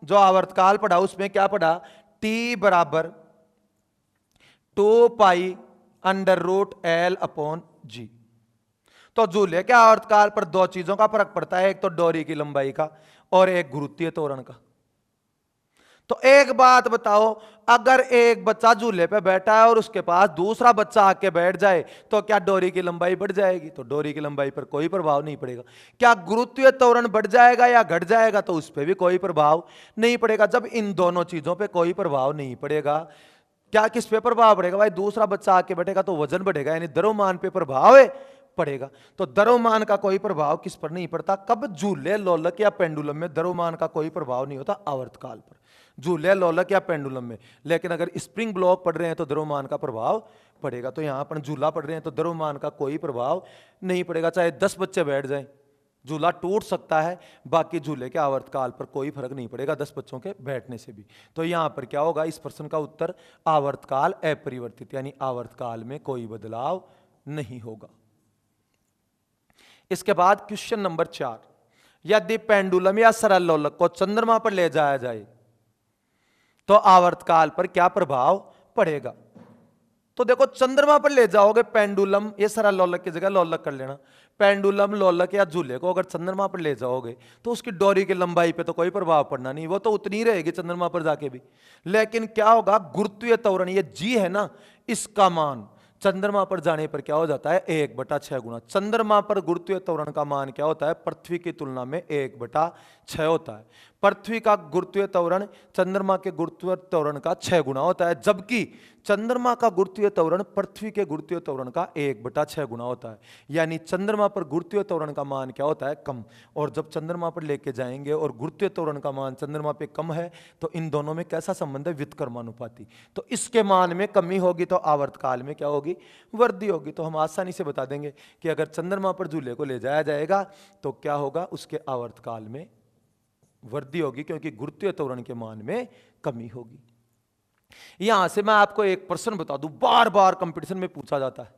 जो आवर्तकाल पढ़ा उसमें क्या पढ़ा, टी बराबर 2 pi under root L upon G. तो झूले के आवर्तकाल पर दो चीजों का फर्क पड़ता है, एक तो डोरी की लंबाई का और एक गुरुत्वीय त्वरण का। तो एक बात बताओ, अगर एक बच्चा झूले पे बैठा है और उसके पास दूसरा बच्चा आके बैठ जाए तो क्या डोरी की लंबाई बढ़ जाएगी? तो डोरी की लंबाई पर कोई प्रभाव नहीं पड़ेगा। क्या गुरुत्वीय त्वरण बढ़ जाएगा या घट जाएगा? तो उस पर भी कोई प्रभाव नहीं पड़ेगा। जब इन दोनों चीजों पे कोई प्रभाव नहीं पड़ेगा, क्या किस पे प्रभाव पड़ेगा भाई? दूसरा बच्चा आके बैठेगा तो वजन बढ़ेगा, यानी द्रव्यमान पे प्रभाव पड़ेगा। तो द्रव्यमान का कोई प्रभाव किस पर नहीं पड़ता? कब? झूले, लोलक या पेंडुलम में द्रव्यमान का कोई प्रभाव नहीं होता आवर्तकाल पर, झूले, लोलक या पेंडुलम में। लेकिन अगर स्प्रिंग ब्लॉक पढ़ रहे हैं तो द्रव्यमान का प्रभाव पड़ेगा। तो यहां पर झूला पढ़ रहे हैं तो द्रव्यमान का कोई प्रभाव नहीं पड़ेगा, चाहे 10 बच्चे बैठ जाएं, झूला टूट सकता है, बाकी झूले के आवर्तकाल पर कोई फर्क नहीं पड़ेगा 10 बच्चों के बैठने से भी। तो यहां पर क्या होगा, इस प्रश्न का उत्तर आवर्तकाल अपरिवर्तित, यानी आवर्तकाल में कोई बदलाव नहीं होगा। इसके बाद क्वेश्चन नंबर 4, यदि पेंडुलम या सरल लोलक को चंद्रमा पर ले जाया जाए तो आवर्तकाल पर क्या प्रभाव पड़ेगा? तो देखो, चंद्रमा पर ले जाओगे पेंडुलम, ये सरल लोलक की जगह लोलक कर लेना, पेंडुलम, लोलक या झूले को अगर चंद्रमा पर ले जाओगे तो उसकी डोरी की लंबाई पे तो कोई प्रभाव पड़ना नहीं, वो तो उतनी रहेगी चंद्रमा पर जाके भी। लेकिन क्या होगा, गुरुत्वीय त्वरण, ये जी है ना, इसका मान चंद्रमा पर जाने पर क्या हो जाता है, 1/6 गुना। चंद्रमा पर गुरुत्वीय त्वरण का मान क्या होता है, पृथ्वी की तुलना में 1/6 होता है। पृथ्वी का गुरुत्वीय त्वरण चंद्रमा के गुरुत्वीय त्वरण का 6 गुना होता है, जबकि चंद्रमा का गुरुत्वीय त्वरण पृथ्वी के गुरुत्वीय त्वरण का 1/6 गुना होता है। यानी चंद्रमा पर गुरुत्वीय त्वरण का मान क्या होता है, कम। और जब चंद्रमा पर लेके जाएंगे और गुरुत्वीय त्वरण का मान चंद्रमा पे कम है तो इन दोनों में कैसा संबंध है, व्युत्क्रमानुपाती। तो इसके मान में कमी होगी तो आवर्तकाल में क्या होगी, वृद्धि होगी। तो हम आसानी से बता देंगे कि अगर चंद्रमा पर झूले को ले जाया जाएगा तो क्या होगा, उसके आवर्तकाल में वृद्धि होगी, क्योंकि गुरुत्वीय त्वरण के मान में कमी होगी। यहां से मैं आपको एक प्रश्न बता दूं, बार बार कंपटीशन में पूछा जाता है,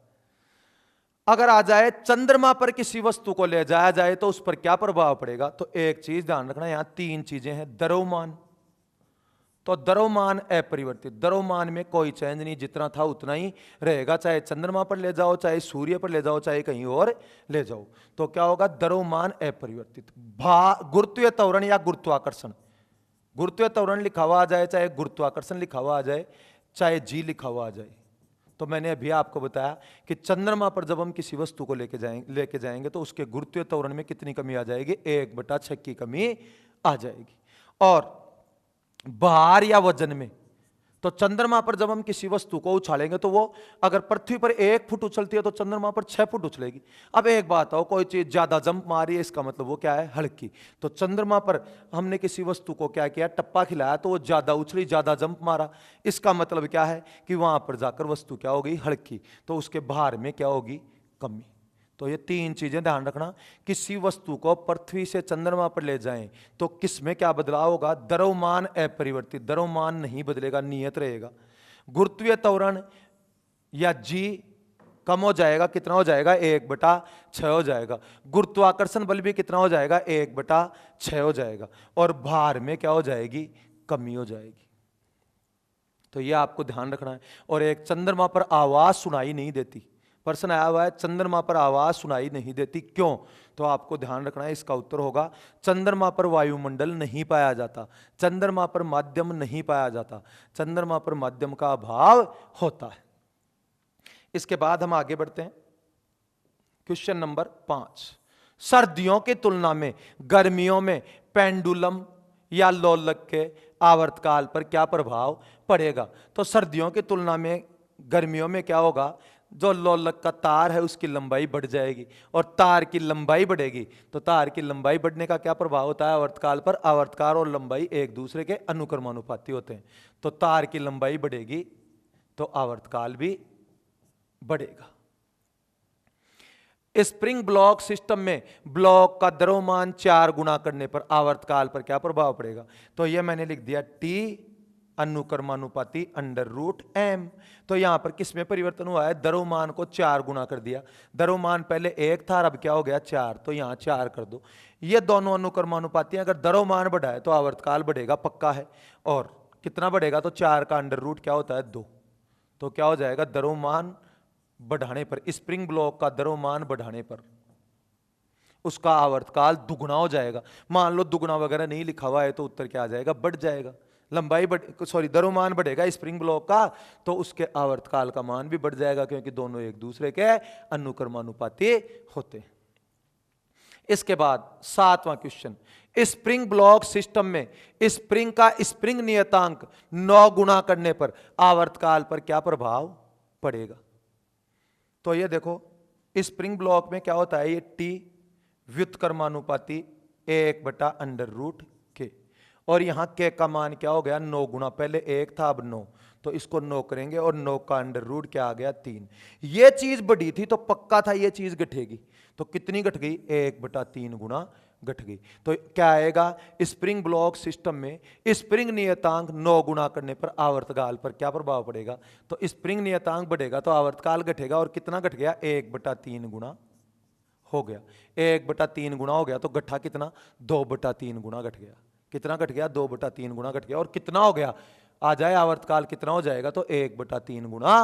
अगर आ जाए चंद्रमा पर किसी वस्तु को ले जाया जाए तो उस पर क्या प्रभाव पड़ेगा? तो एक चीज ध्यान रखना, यहां 3 चीजें हैं। द्रव्यमान, तो द्रव्यमान अपरिवर्तित, द्रव्यमान में कोई चेंज नहीं, जितना था उतना ही रहेगा, चाहे चंद्रमा पर ले जाओ, चाहे सूर्य पर ले जाओ, चाहे कहीं और ले जाओ। तो क्या होगा, द्रव्यमान अपरिवर्तित। गुरुत्वीय त्वरण या गुरुत्वाकर्षण, गुरुत्वीय त्वरण लिखा हुआ आ जाए, चाहे गुरुत्वाकर्षण लिखा हुआ आ जाए, चाहे जी लिखा हुआ आ जाए। तो मैंने अभी आपको बताया कि चंद्रमा पर जब हम किसी वस्तु को लेके जाएंगे तो उसके गुरुत्वीय त्वरण में कितनी कमी आ जाएगी, 1/6 की कमी आ जाएगी। और भार या वजन में, तो चंद्रमा पर जब हम किसी वस्तु को उछालेंगे तो वो अगर पृथ्वी पर 1 फुट उछलती है तो चंद्रमा पर 6 फुट उछलेगी। अब एक बात हो, कोई चीज ज्यादा जंप मारी है, इसका मतलब वो क्या है, हल्की। तो चंद्रमा पर हमने किसी वस्तु को क्या किया, टप्पा खिलाया तो वो ज्यादा उछली, ज्यादा जंप मारा, इसका मतलब क्या है कि वहां पर जाकर वस्तु क्या हो गई, हल्की, तो उसके भार में क्या होगी, कमी। तो ये 3 चीजें ध्यान रखना, किसी वस्तु को पृथ्वी से चंद्रमा पर ले जाएं तो किस में क्या बदलाव होगा, द्रव्यमान अपरिवर्तित, द्रव्यमान नहीं बदलेगा, नियत रहेगा। गुरुत्वीय त्वरण या जी कम हो जाएगा, कितना हो जाएगा, 1/6 हो जाएगा। गुरुत्वाकर्षण बल भी कितना हो जाएगा, 1/6 हो जाएगा। और भार में क्या हो जाएगी, कमी हो जाएगी। तो ये आपको ध्यान रखना है। और एक, चंद्रमा पर आवाज सुनाई नहीं देती, प्रश्न आया हुआ है, चंद्रमा पर आवाज सुनाई नहीं देती, क्यों? तो आपको ध्यान रखना है, इसका उत्तर होगा, चंद्रमा पर वायुमंडल नहीं पाया जाता, चंद्रमा पर माध्यम नहीं पाया जाता, चंद्रमा पर माध्यम का अभाव होता है। इसके बाद हम आगे बढ़ते हैं, क्वेश्चन नंबर 5, सर्दियों की तुलना में गर्मियों में पेंडुलम या लोलक के आवर्तकाल पर क्या प्रभाव पड़ेगा? तो सर्दियों की तुलना में गर्मियों में क्या होगा, जो लोलक का तार है उसकी लंबाई बढ़ जाएगी, और तार की लंबाई बढ़ेगी तो तार की लंबाई बढ़ने का क्या प्रभाव होता है आवर्तकाल पर, आवर्तकाल और लंबाई एक दूसरे के अनुक्रमानुपाती होते हैं। तो तार की लंबाई बढ़ेगी तो आवर्तकाल भी बढ़ेगा। स्प्रिंग ब्लॉक सिस्टम में ब्लॉक का द्रव्यमान 4 गुना करने पर आवर्तकाल पर क्या प्रभाव पड़ेगा? तो यह मैंने लिख दिया, T अनुक्रमानुपाती अंडर रूट एम। तो यहां पर किस में परिवर्तन हुआ है, द्रव्यमान को 4 गुना कर दिया। द्रव्यमान पहले 1 था, अब क्या हो गया 4, तो यहां 4 कर दो। ये दोनों अनुक्रमानुपाती हैं, अगर द्रव्यमान बढ़ा है तो आवर्तकाल बढ़ेगा, पक्का है। और कितना बढ़ेगा, तो 4 का अंडर रूट क्या होता है 2। तो क्या हो जाएगा, द्रव्यमान बढ़ाने पर, स्प्रिंग ब्लॉक का द्रव्यमान बढ़ाने पर उसका आवर्तकाल दुगुना हो जाएगा। मान लो दुगुना वगैरह नहीं लिखा हुआ है तो उत्तर क्या आ जाएगा, बढ़ जाएगा। लंबाई द्रव्यमान बढ़ेगा स्प्रिंग ब्लॉक का, तो उसके आवर्तकाल का मान भी बढ़ जाएगा, क्योंकि दोनों एक दूसरे के अनुक्रमानुपाती होते हैं। इसके बाद 7वां क्वेश्चन, स्प्रिंग ब्लॉक सिस्टम में स्प्रिंग का स्प्रिंग नियतांक 9 गुना करने पर आवर्तकाल पर क्या प्रभाव पड़ेगा। तो ये देखो, स्प्रिंग ब्लॉक में क्या होता है, ये टी व्युत्क्रमानुपाती 1/√k, और यहां के का मान क्या हो गया 9 गुना, पहले 1 था अब 9, तो इसको 9 करेंगे और 9 का अंडर रूट क्या आ गया 3। ये चीज बढ़ी थी तो पक्का था ये चीज घटेगी, तो कितनी घट गई 1/3 गुना घट गई। तो क्या आएगा, स्प्रिंग ब्लॉक सिस्टम में स्प्रिंग नियतांक 9 गुना करने पर आवर्तकाल पर क्या प्रभाव पड़ेगा। तो स्प्रिंग नियतांक बढ़ेगा तो आवर्तकाल घटेगा, और कितना घट गया 1/3 गुना हो गया। 1/3 गुना हो गया तो घटा कितना 2/3 गुना घट गया। कितना घट गया 2/3 गुना घट गया, और कितना हो गया आ जाए आवर्तकाल कितना हो जाएगा, तो 1/3 गुना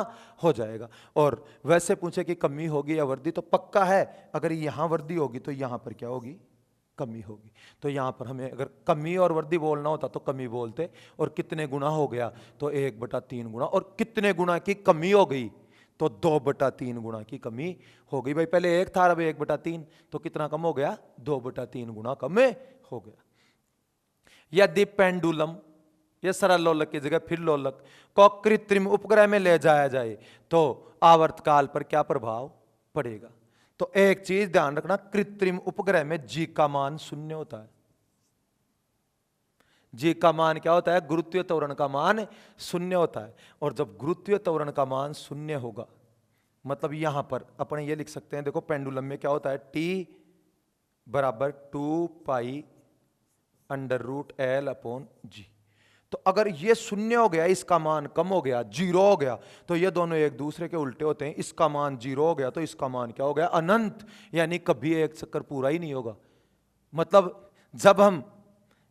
हो जाएगा। और वैसे पूछे कि कमी होगी या वृद्धि, तो पक्का है अगर यहां वृद्धि होगी तो यहां पर क्या होगी, कमी होगी। तो यहां पर हमें अगर कमी और वृद्धि बोलना होता तो कमी बोलते, और कितने गुना हो गया तो 1/3 गुना, और कितने गुना की कमी हो गई तो 2/3 गुना की कमी हो गई। भाई पहले 1 था अब 1/3, तो कितना कम हो गया 2/3 गुना कम हो गया। यदि पेंडुलम, ये सरल लोलक की जगह फिर लोलक को कृत्रिम उपग्रह में ले जाया जाए तो आवर्तकाल पर क्या प्रभाव पड़ेगा। तो एक चीज ध्यान रखना, कृत्रिम उपग्रह में जी का मान 0 होता है। जी का मान क्या होता है, गुरुत्वीय त्वरण का मान 0 होता है। और जब गुरुत्वीय त्वरण का मान 0 होगा, मतलब यहां पर अपन ये लिख सकते हैं, देखो पेंडुलम में क्या होता है, T बराबर 2π√L/g। तो अगर ये 0 हो गया, इसका मान कम हो गया 0 हो गया, तो ये दोनों एक दूसरे के उल्टे होते हैं। इसका मान 0 हो गया तो इसका मान क्या हो गया अनंत, यानी कभी एक चक्कर पूरा ही नहीं होगा। मतलब जब हम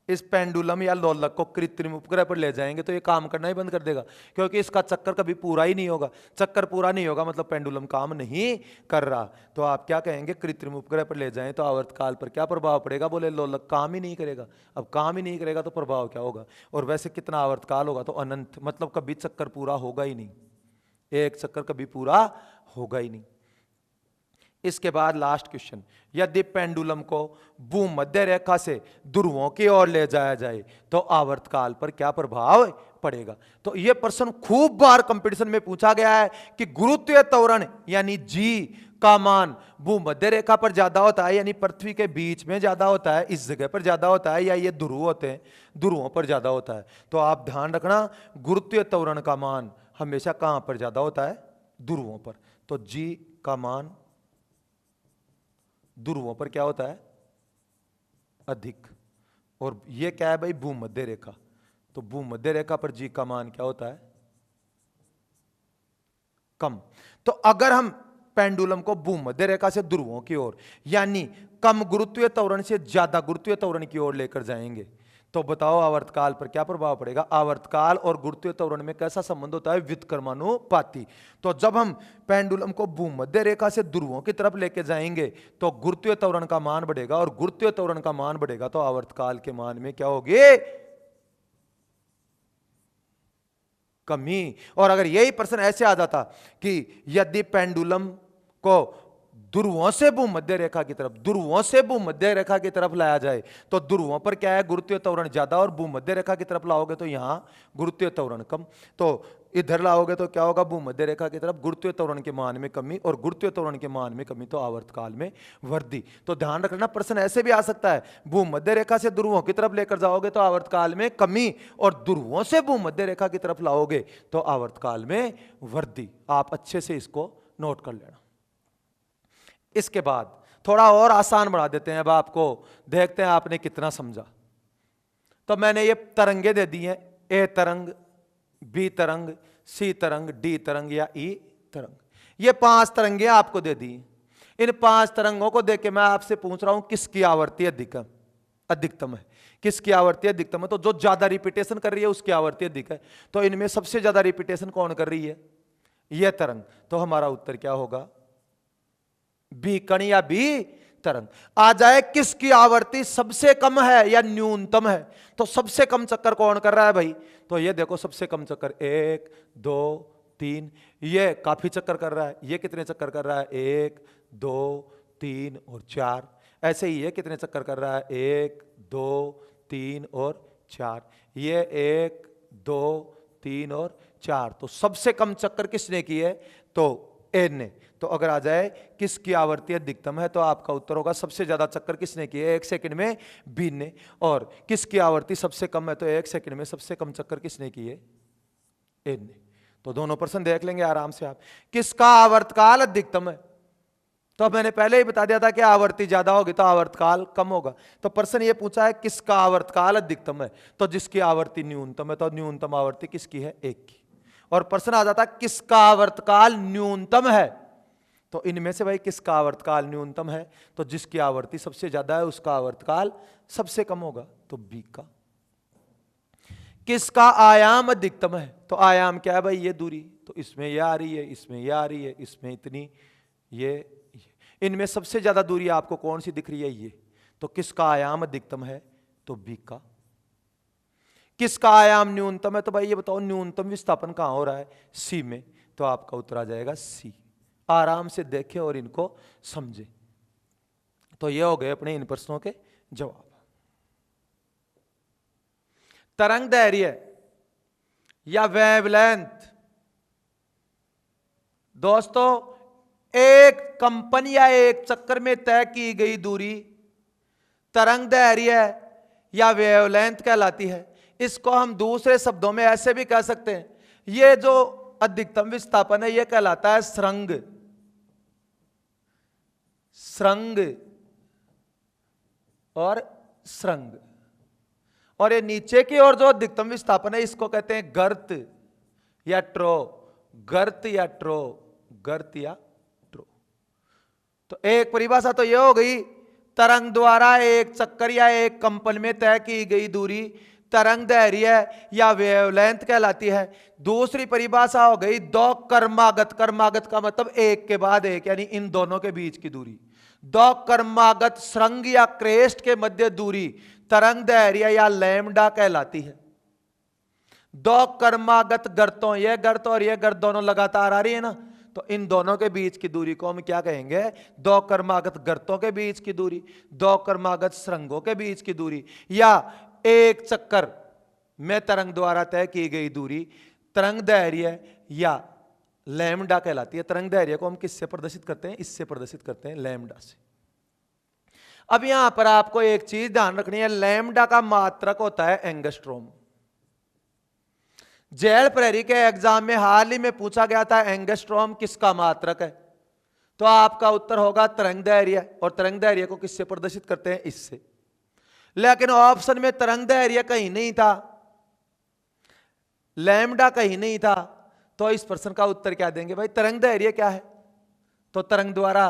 इस पेंडुलम या लोलक को कृत्रिम उपग्रह पर ले जाएंगे तो ये काम करना ही बंद कर देगा, क्योंकि इसका चक्कर कभी पूरा ही नहीं होगा। चक्कर पूरा नहीं होगा मतलब पेंडुलम काम नहीं कर रहा। तो आप क्या कहेंगे, कृत्रिम उपग्रह पर ले जाएं तो आवर्तकाल पर क्या प्रभाव पड़ेगा, बोले लोलक काम ही नहीं करेगा। अब काम ही नहीं करेगा तो प्रभाव क्या होगा, और वैसे कितना आवर्तकाल होगा तो अनंत, मतलब कभी चक्कर पूरा होगा ही नहीं, एक चक्कर कभी पूरा होगा ही नहीं। इसके बाद लास्ट क्वेश्चन, यदि पेंडुलम को भूमध्य रेखा से ध्रुवों की ओर ले जाया जाए तो आवर्तकाल पर क्या प्रभाव पड़ेगा। तो यह प्रश्न खूब बार कंपटीशन में पूछा गया है कि गुरुत्वीय त्वरण यानी जी का मान भूमध्य रेखा पर ज्यादा होता है, यानी पृथ्वी के बीच में ज्यादा होता है, इस जगह पर ज्यादा होता है, या ये ध्रुव होते हैं ध्रुवों पर ज्यादा होता है। तो आप ध्यान रखना, गुरुत्वीय त्वरण का मान हमेशा कहां पर ज्यादा होता है, ध्रुवों पर। तो जी का मान ध्रुवों पर क्या होता है अधिक, और ये क्या है भाई भूमध्य रेखा, तो भूमध्य रेखा पर जी का मान क्या होता है कम। तो अगर हम पेंडुलम को भूमध्य रेखा से ध्रुवों की ओर यानी कम गुरुत्वीय त्वरण से ज्यादा गुरुत्वीय त्वरण की ओर लेकर जाएंगे तो बताओ आवर्तकाल पर क्या प्रभाव पड़ेगा। आवर्तकाल और गुरुत्वीय त्वरण में कैसा संबंध होता है, व्युत्क्रमानुपाती। तो जब हम पेंडुलम को भूमध्य रेखा से ध्रुवों की तरफ लेके जाएंगे तो गुरुत्वीय त्वरण का मान बढ़ेगा, और गुरुत्वीय त्वरण का मान बढ़ेगा तो आवर्तकाल के मान में क्या होगी कमी। और अगर यही प्रश्न ऐसे आ जाता कि यदि पेंडुलम को ध्रुवों से भूमध्य रेखा की तरफ, ध्रुवों से भूमध्य रेखा की तरफ लाया जाए तो ध्रुवों पर क्या है गुरुत्वीय त्वरण ज्यादा, और भूमध्य रेखा की तरफ लाओगे तो यहां गुरुत्वीय त्वरण कम। तो इधर लाओगे तो क्या होगा, भूमध्य रेखा की तरफ गुरुत्वीय त्वरण के मान में कमी, और गुरुत्वीय त्वरण के मान में कमी, तो आवर्तकाल में वृद्धि। तो ध्यान रखना, प्रश्न ऐसे भी आ सकता है, भूमध्य रेखा से ध्रुवों की तरफ लेकर जाओगे तो आवर्तकाल में कमी, और ध्रुवों से भूमध्य रेखा की तरफ लाओगे तो आवर्तकाल में वृद्धि। आप अच्छे से इसको नोट कर लेना। इसके बाद थोड़ा और आसान बढ़ा देते हैं, अब आपको देखते हैं आपने कितना समझा। तो मैंने ये तरंगे दे दी हैं, ए तरंग, बी तरंग, सी तरंग, डी तरंग या ई तरंग। ये 5 तरंगे आपको दे दी। इन 5 तरंगों को देख के मैं आपसे पूछ रहा हूं किसकी आवृत्ति अधिकतम है, किसकी आवृत्ति अधिकतम है। तो जो ज्यादा रिपीटेशन कर रही है उसकी आवृत्ति अधिक है। तो इनमें सबसे ज्यादा रिपीटेशन कौन कर रही है? यह तरंग। तो हमारा उत्तर क्या होगा? बी कण या बी तरंग। आ जाए किसकी आवृत्ति सबसे कम है या न्यूनतम है। तो सबसे कम चक्कर कौन कर रहा है भाई? तो ये देखो सबसे कम चक्कर 1 2 3, ये काफी चक्कर कर रहा है। ये कितने चक्कर कर रहा है? 1 2 3 और 4। ऐसे ही ये कितने चक्कर कर रहा है? 1 2 3 और 4। ये 1 2 3 और 4। तो सबसे कम चक्कर किसने की है? तो ए ने। तो अगर आ जाए किसकी आवृत्ति अधिकतम है तो आपका उत्तर होगा सबसे ज्यादा चक्कर किसने किए 1 सेकंड में? बी ने। और किसकी आवृत्ति सबसे कम है तो 1 सेकंड में सबसे कम चक्कर किसने किए? ए ने। तो दोनों प्रश्न देख लेंगे आराम से आप। किसका आवर्तकाल अधिकतम है? तो मैंने पहले ही बता दिया था कि आवर्ती ज्यादा होगी तो आवर्तकाल कम होगा। तो प्रश्न ये पूछा है किसका आवर्तकाल अधिकतम है, तो जिसकी आवर्ती न्यूनतम है। तो न्यूनतम आवर्ती किसकी है? 1 की। और प्रश्न आ जाता किसका आवर्तकाल न्यूनतम है, तो इनमें से भाई किसका आवर्तकाल न्यूनतम है? तो जिसकी आवर्ती सबसे ज्यादा है उसका आवर्तकाल सबसे कम होगा, तो बी का। किसका आयाम अधिकतम है? तो आयाम क्या है भाई? ये दूरी। तो इसमें ये आ रही है, इसमें ये आ रही है, इसमें इतनी, ये। इनमें सबसे ज्यादा दूरी आपको कौन सी दिख रही है? ये। तो किसका आयाम अधिकतम है? तो बी का। किसका आयाम न्यूनतम है? तो भाई ये बताओ न्यूनतम विस्थापन कहां हो रहा है? सी में। तो आपका उत्तर आ जाएगा सी। आराम से देखें और इनको समझें। तो ये हो गए अपने इन प्रश्नों के जवाब। तरंग दैर्घ्य या वेवलेंथ, दोस्तों एक कंपन या एक चक्कर में तय की गई दूरी तरंग दैर्घ्य या वेवलेंथ कहलाती है। इसको हम दूसरे शब्दों में ऐसे भी कह सकते हैं, ये जो अधिकतम विस्थापन है यह कहलाता है स्रंग। स्रंग और स्रंग। और ये नीचे की ओर जो अधिकतम विस्थापन है इसको कहते हैं गर्त या ट्रो। गर्त या ट्रो, गर्त या ट्रो। तो एक परिभाषा तो यह हो गई, तरंग द्वारा एक चक्कर या एक कंपन में तय की गई दूरी तरंग दैर्घ्य या वेवलेंथ कहलाती है। दूसरी परिभाषा हो गई दो कर्मागत। कर्मागत का मतलब एक के बाद एक, यानी इन दोनों के बीच की दूरी। दो कर्मागत श्रृंग या क्रेस्ट के मध्य दूरी तरंग दैर्घ्य या लैम्डा कहलाती है। दो कर्मागत गर्तों, यह गर्त और यह गर्त दोनों लगातार आ रही है ना, तो इन दोनों के बीच की दूरी को हम क्या कहेंगे? दो कर्मागत गर्तों के बीच की दूरी, दो कर्मागत श्रृंगों के बीच की दूरी, या एक चक्कर में तरंग द्वारा तय की गई दूरी तरंग दैर्घ्य या लैम्डा कहलाती है। तरंग दैर्घ्य को हम किससे प्रदर्शित करते हैं? इससे प्रदर्शित करते हैं, लैम्डा से। अब यहां पर आपको एक चीज ध्यान रखनी है, लैम्डा का मात्रक होता है एंगस्ट्रोम। जेल प्रेरी के एग्जाम में हाल ही में पूछा गया था एंगस्ट्रोम किसका मात्रक है, तो आपका उत्तर होगा तरंग दैर्घ्य। और तरंग दैर्घ्य को किससे प्रदर्शित करते हैं? इससे। लेकिन ऑप्शन में तरंग दैर्घ्य कहीं नहीं था, लैम्डा कहीं नहीं था, तो इस प्रश्न का उत्तर क्या देंगे भाई? तरंग दैर्घ्य क्या है? तो तरंग द्वारा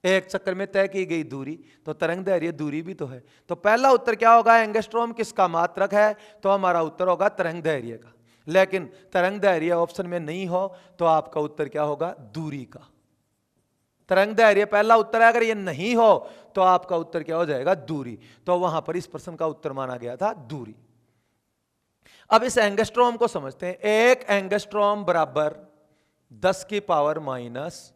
एक चक्कर में तय की गई दूरी, तो तरंग दैर्घ्य दूरी भी तो है। तो पहला उत्तर क्या होगा? एंगस्ट्रोम किसका मात्रक है? तो हमारा उत्तर होगा तरंग दैर्घ्य का। लेकिन तरंग दैर्घ्य ऑप्शन में नहीं हो तो आपका उत्तर क्या होगा? दूरी का। तरंग दैर्घ्य पहला उत्तर है, अगर ये नहीं हो तो आपका उत्तर क्या हो जाएगा? दूरी। तो वहां पर इस प्रश्न का उत्तर माना गया था दूरी। अब इस एंगस्ट्रोम को समझते हैं। एक एंगस्ट्रोम बराबर 10 की पावर -10।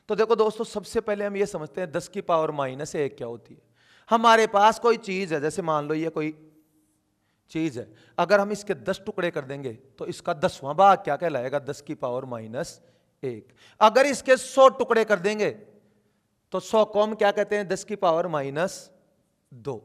तो देखो दोस्तों, सबसे पहले हम ये समझते हैं 10 की पावर -1 क्या होती है। हमारे पास कोई चीज है, जैसे मान लो ये कोई चीज है, अगर हम इसके 10 टुकड़े कर देंगे तो इसका 10वां भाग क्या कहलाएगा? 10 की पावर -1। अगर इसके 100 टुकड़े कर देंगे तो 100 को हम क्या कहते हैं? 10 की पावर -2।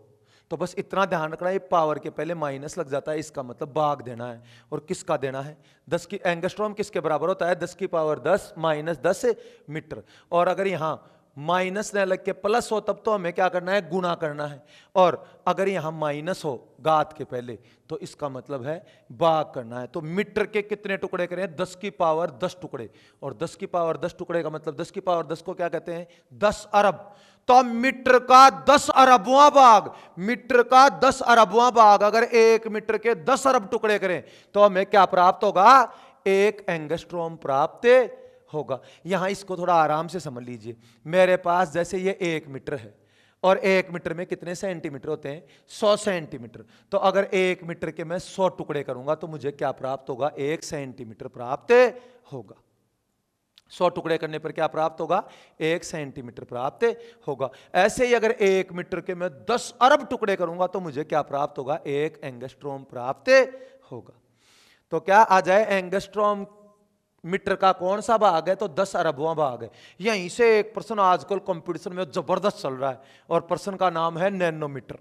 तो बस इतना ध्यान रखना, ये पावर के पहले माइनस लग जाता है, इसका मतलब भाग देना है। और किसका देना है? 10 की। एंगस्ट्रोम किसके बराबर होता है? 10 की पावर 10 -10 मीटर। और अगर यहां माइनस न लग के प्लस हो तब तो हमें क्या करना है, गुना करना है। और अगर यहां माइनस हो घात के पहले तो इसका मतलब है भाग करना है। तो मीटर के कितने टुकड़े करें, 10 की पावर 10 टुकड़े। और 10 की पावर 10 टुकड़े का मतलब 10 की पावर 10 को क्या कहते हैं, 10 अरब। तो मीटर का 10 अरबवां भाग, मीटर का 10 अरबवां भाग अगर 1 मीटर के 10 अरब टुकड़े करें तो हमें क्या प्राप्त होगा, 1 एंगस्ट्रॉम प्राप्त होगा। यहां इसको थोड़ा आराम से समझ लीजिए। मेरे पास जैसे ये 1 मीटर है और 1 मीटर में कितने सेंटीमीटर होते हैं, 100 सेंटीमीटर। तो अगर 1 मीटर के मैं 100 टुकड़े करूंगा तो मुझे क्या प्राप्त होगा, 1 सेंटीमीटर प्राप्त होगा। 100 टुकड़े करने पर क्या प्राप्त होगा, 1 सेंटीमीटर प्राप्त होगा। ऐसे ही अगर 1 मीटर के मैं 10 अरब टुकड़े करूंगा तो मुझे क्या प्राप्त होगा, 1 एंगस्ट्रॉम प्राप्त होगा। तो क्या आ जाए, एंगस्ट्रॉम मीटर का कौन सा भाग है, तो 10 अरबवां भाग है। यहीं से एक प्रश्न आजकल कंपटीशन में जबरदस्त चल रहा है और प्रश्न का नाम है नैनोमीटर।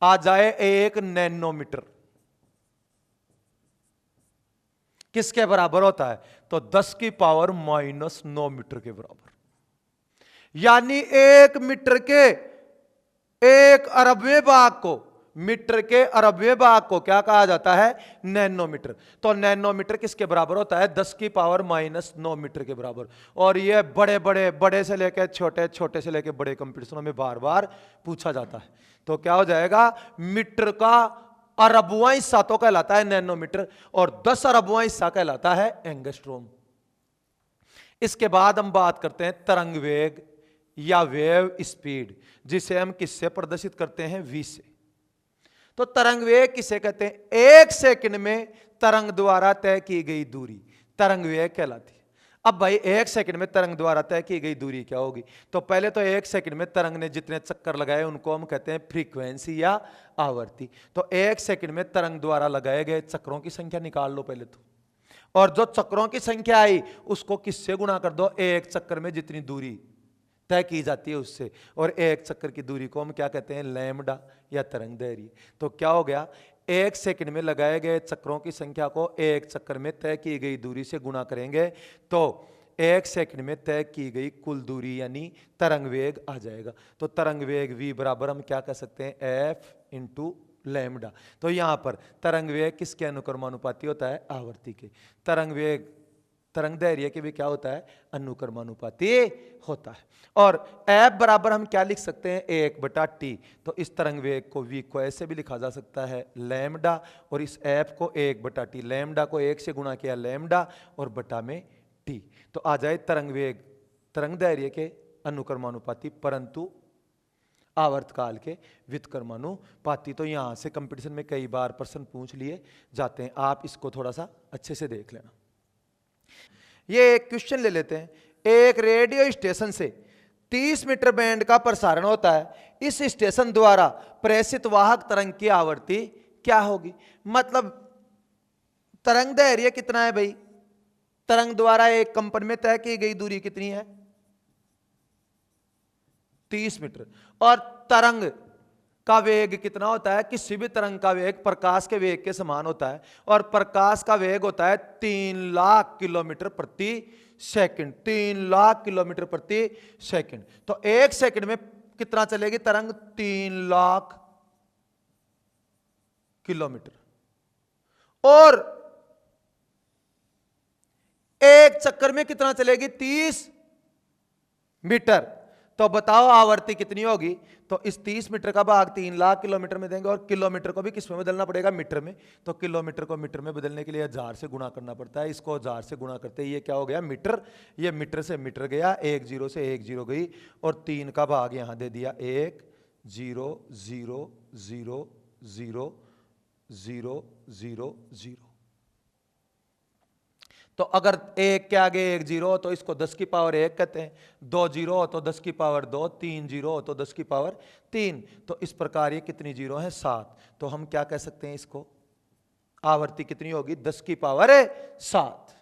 आ जाए 1 नैनोमीटर किसके बराबर होता है, तो 10 की पावर -9 मीटर के बराबर। यानी 1 मीटर के 1 अरबवें भाग को, मीटर के अरबवें भाग को क्या कहा जाता है, नैनोमीटर। तो नैनोमीटर किसके बराबर होता है, 10 की पावर -9 मीटर के बराबर। और ये बड़े से लेकर छोटे, छोटे से लेकर बड़े कंपटीशनों में बार बार पूछा जाता है। तो क्या हो जाएगा, मीटर का अरबवां हिस्सा तो कहलाता है नैनोमीटर और 10 अरबवां हिस्सा कहलाता है एंगस्ट्रॉम। इसके बाद हम बात करते हैं तरंग वेग या वेव स्पीड, जिसे हम किससे प्रदर्शित करते हैं, v से। तो तरंग वेग किसे कहते हैं, 1 सेकंड में तरंग द्वारा तय की गई दूरी तरंग वेग कहलाती है। अब भाई 1 सेकंड में तरंग द्वारा तय की गई दूरी क्या होगी, तो पहले तो 1 सेकंड में तरंग ने जितने चक्कर लगाए उनको हम कहते हैं फ्रीक्वेंसी या आवर्ती। तो 1 सेकंड में तरंग द्वारा लगाए गए चक्रों की संख्या निकाल लो पहले तो, और जो चक्रों की संख्या आई उसको किससे गुणा कर दो, 1 चक्कर में जितनी दूरी तय की जाती है उससे। और 1 चक्कर की दूरी को हम क्या कहते हैं, लैम्डा या तरंग दैर्घ्य। तो क्या हो गया, 1 सेकंड में लगाए गए चक्रों की संख्या को 1 चक्कर में तय की गई दूरी से गुणा करेंगे तो 1 सेकंड में तय की गई कुल दूरी यानी तरंग वेग आ जाएगा। तो तरंग वेग v बराबर हम क्या कह सकते हैं, f इंटू लैम्डा। तो यहां पर तरंग वेग किसके अनुक्रमानुपाती होता है, आवर्ती के। तरंग वेग तरंग दैर्घ्य के भी क्या होता है, अनुक्रमानुपाती होता है। और f बराबर हम क्या लिख सकते हैं, 1/t। तो इस तरंग वेग को v को ऐसे भी लिखा जा सकता है लैम्डा, और इस f को 1/t, लैम्डा को 1 से गुणा किया लैम्डा और बटा में t। तो आ जाए तरंग वेग तरंग दैर्घ्य के अनुक्रमानुपाती परंतु आवर्तकाल के व्युत्क्रमानुपाती। तो यहां से कंपटीशन में कई बार प्रश्न पूछ लिए जाते हैं, आप इसको थोड़ा सा अच्छे से देख लेना। ये एक क्वेश्चन ले लेते हैं, एक रेडियो स्टेशन से 30 मीटर बैंड का प्रसारण होता है, इस स्टेशन द्वारा प्रेषित वाहक तरंग की आवृत्ति क्या होगी। मतलब तरंग दैर्घ्य कितना है भाई, तरंग द्वारा एक कंपन में तय की गई दूरी कितनी है, 30 मीटर। और तरंग का वेग कितना होता है, किसी भी तरंग का वेग प्रकाश के वेग के समान होता है, और प्रकाश का वेग होता है 3 लाख किलोमीटर प्रति सेकंड, 3 लाख किलोमीटर प्रति सेकंड। तो 1 सेकंड में कितना चलेगी तरंग, 3 लाख किलोमीटर। और 1 चक्कर में कितना चलेगी, 30 मीटर। तो बताओ आवर्ती कितनी होगी। तो इस 30 मीटर का भाग 3 लाख किलोमीटर में देंगे, और किलोमीटर को भी किस में बदलना पड़ेगा, मीटर में। तो किलोमीटर को मीटर में बदलने के लिए 1000 से गुणा करना पड़ता है, इसको 1000 से गुणा करते ही ये क्या हो गया, मीटर। ये मीटर से मीटर गया, 1 0 से 1 0 गई, और 3 का भाग यहां दे दिया, 1 0 0 0 0 0 0 0। तो अगर 1 के आगे 1 0 हो तो इसको 10 की पावर 1 कहते हैं, 2 0 हो तो 10 की पावर 2, 3 0 हो तो 10 की पावर 3। तो इस प्रकार ये कितनी जीरो है, 7। तो हम क्या कह सकते हैं इसको, आवृत्ति कितनी होगी, 10 की पावर 7,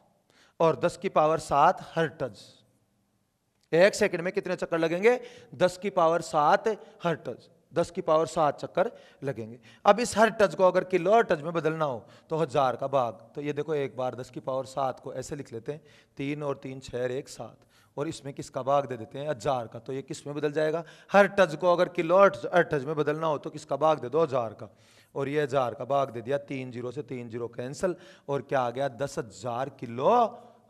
और 10 की पावर 7 हर्ट्ज। 1 सेकंड में कितने चक्कर लगेंगे, 10 की पावर 7 हर्ट्ज, 10 की पावर 7 चक्कर लगेंगे। अब इस हर्ट्ज को अगर किलो हर्ट्ज में बदलना हो तो 1000 का भाग, तो ये देखो एक बार 10 की पावर 7 को ऐसे लिख लेते हैं, 3 और 3 6 1 7, और इसमें किसका भाग दे देते हैं 1000 का, तो ये किस में बदल जाएगा, हर्ट्ज को अगर किलो हर्ट्ज में बदलना हो तो किसका भाग दे दो 1000 का, और ये 1000 का भाग दे दिया, 3 0 से 3 0 कैंसिल, और क्या आ गया 10,000 किलो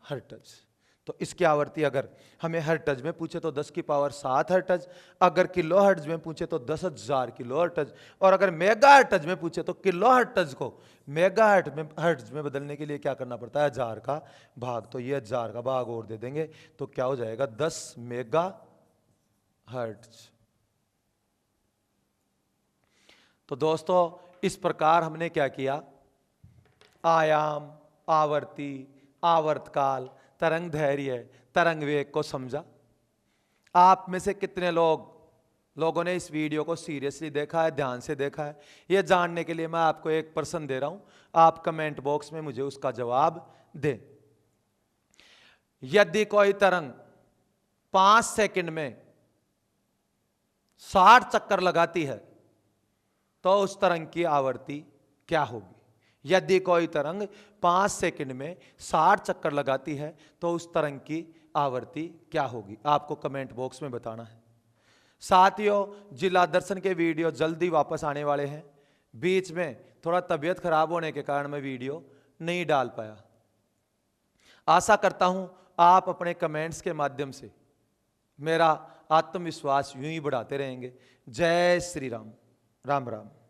हर्ट्ज। तो इसकी आवृत्ति अगर हमें हर्ट्ज में पूछे तो 10 की पावर 7 हर्ट्ज, अगर किलो हर्ट्ज में पूछे तो 10,000 किलो हर्ट्ज, और अगर मेगा हर्ट्ज में पूछे तो किलो हर्ट्ज को मेगा हर्ट्ज में बदलने के लिए क्या करना पड़ता है 1000 का भाग, तो ये 1000 का भाग और दे देंगे तो क्या हो जाएगा 10 मेगा हर्ट्ज। तो दोस्तों इस प्रकार हमने क्या किया, आयाम, आवर्ती, आवर्तकाल, तरंग धैर्य, तरंग वेग को समझा। आप में से कितने लोगों ने इस वीडियो को सीरियसली देखा है, ध्यान से देखा है, यह जानने के लिए मैं आपको एक प्रश्न दे रहा हूं, आप कमेंट बॉक्स में मुझे उसका जवाब दें। यदि कोई तरंग 5 सेकंड में 60 चक्कर लगाती है तो उस तरंग की आवृत्ति क्या होगी। यदि कोई तरंग 5 सेकंड में 60 चक्कर लगाती है तो उस तरंग की आवृत्ति क्या होगी, आपको कमेंट बॉक्स में बताना है। साथियों जिला दर्शन के वीडियो जल्दी वापस आने वाले हैं, बीच में थोड़ा तबीयत खराब होने के कारण मैं वीडियो नहीं डाल पाया। आशा करता हूं आप अपने कमेंट्स के माध्यम से मेरा आत्मविश्वास यूं ही बढ़ाते रहेंगे। जय श्री राम, राम राम।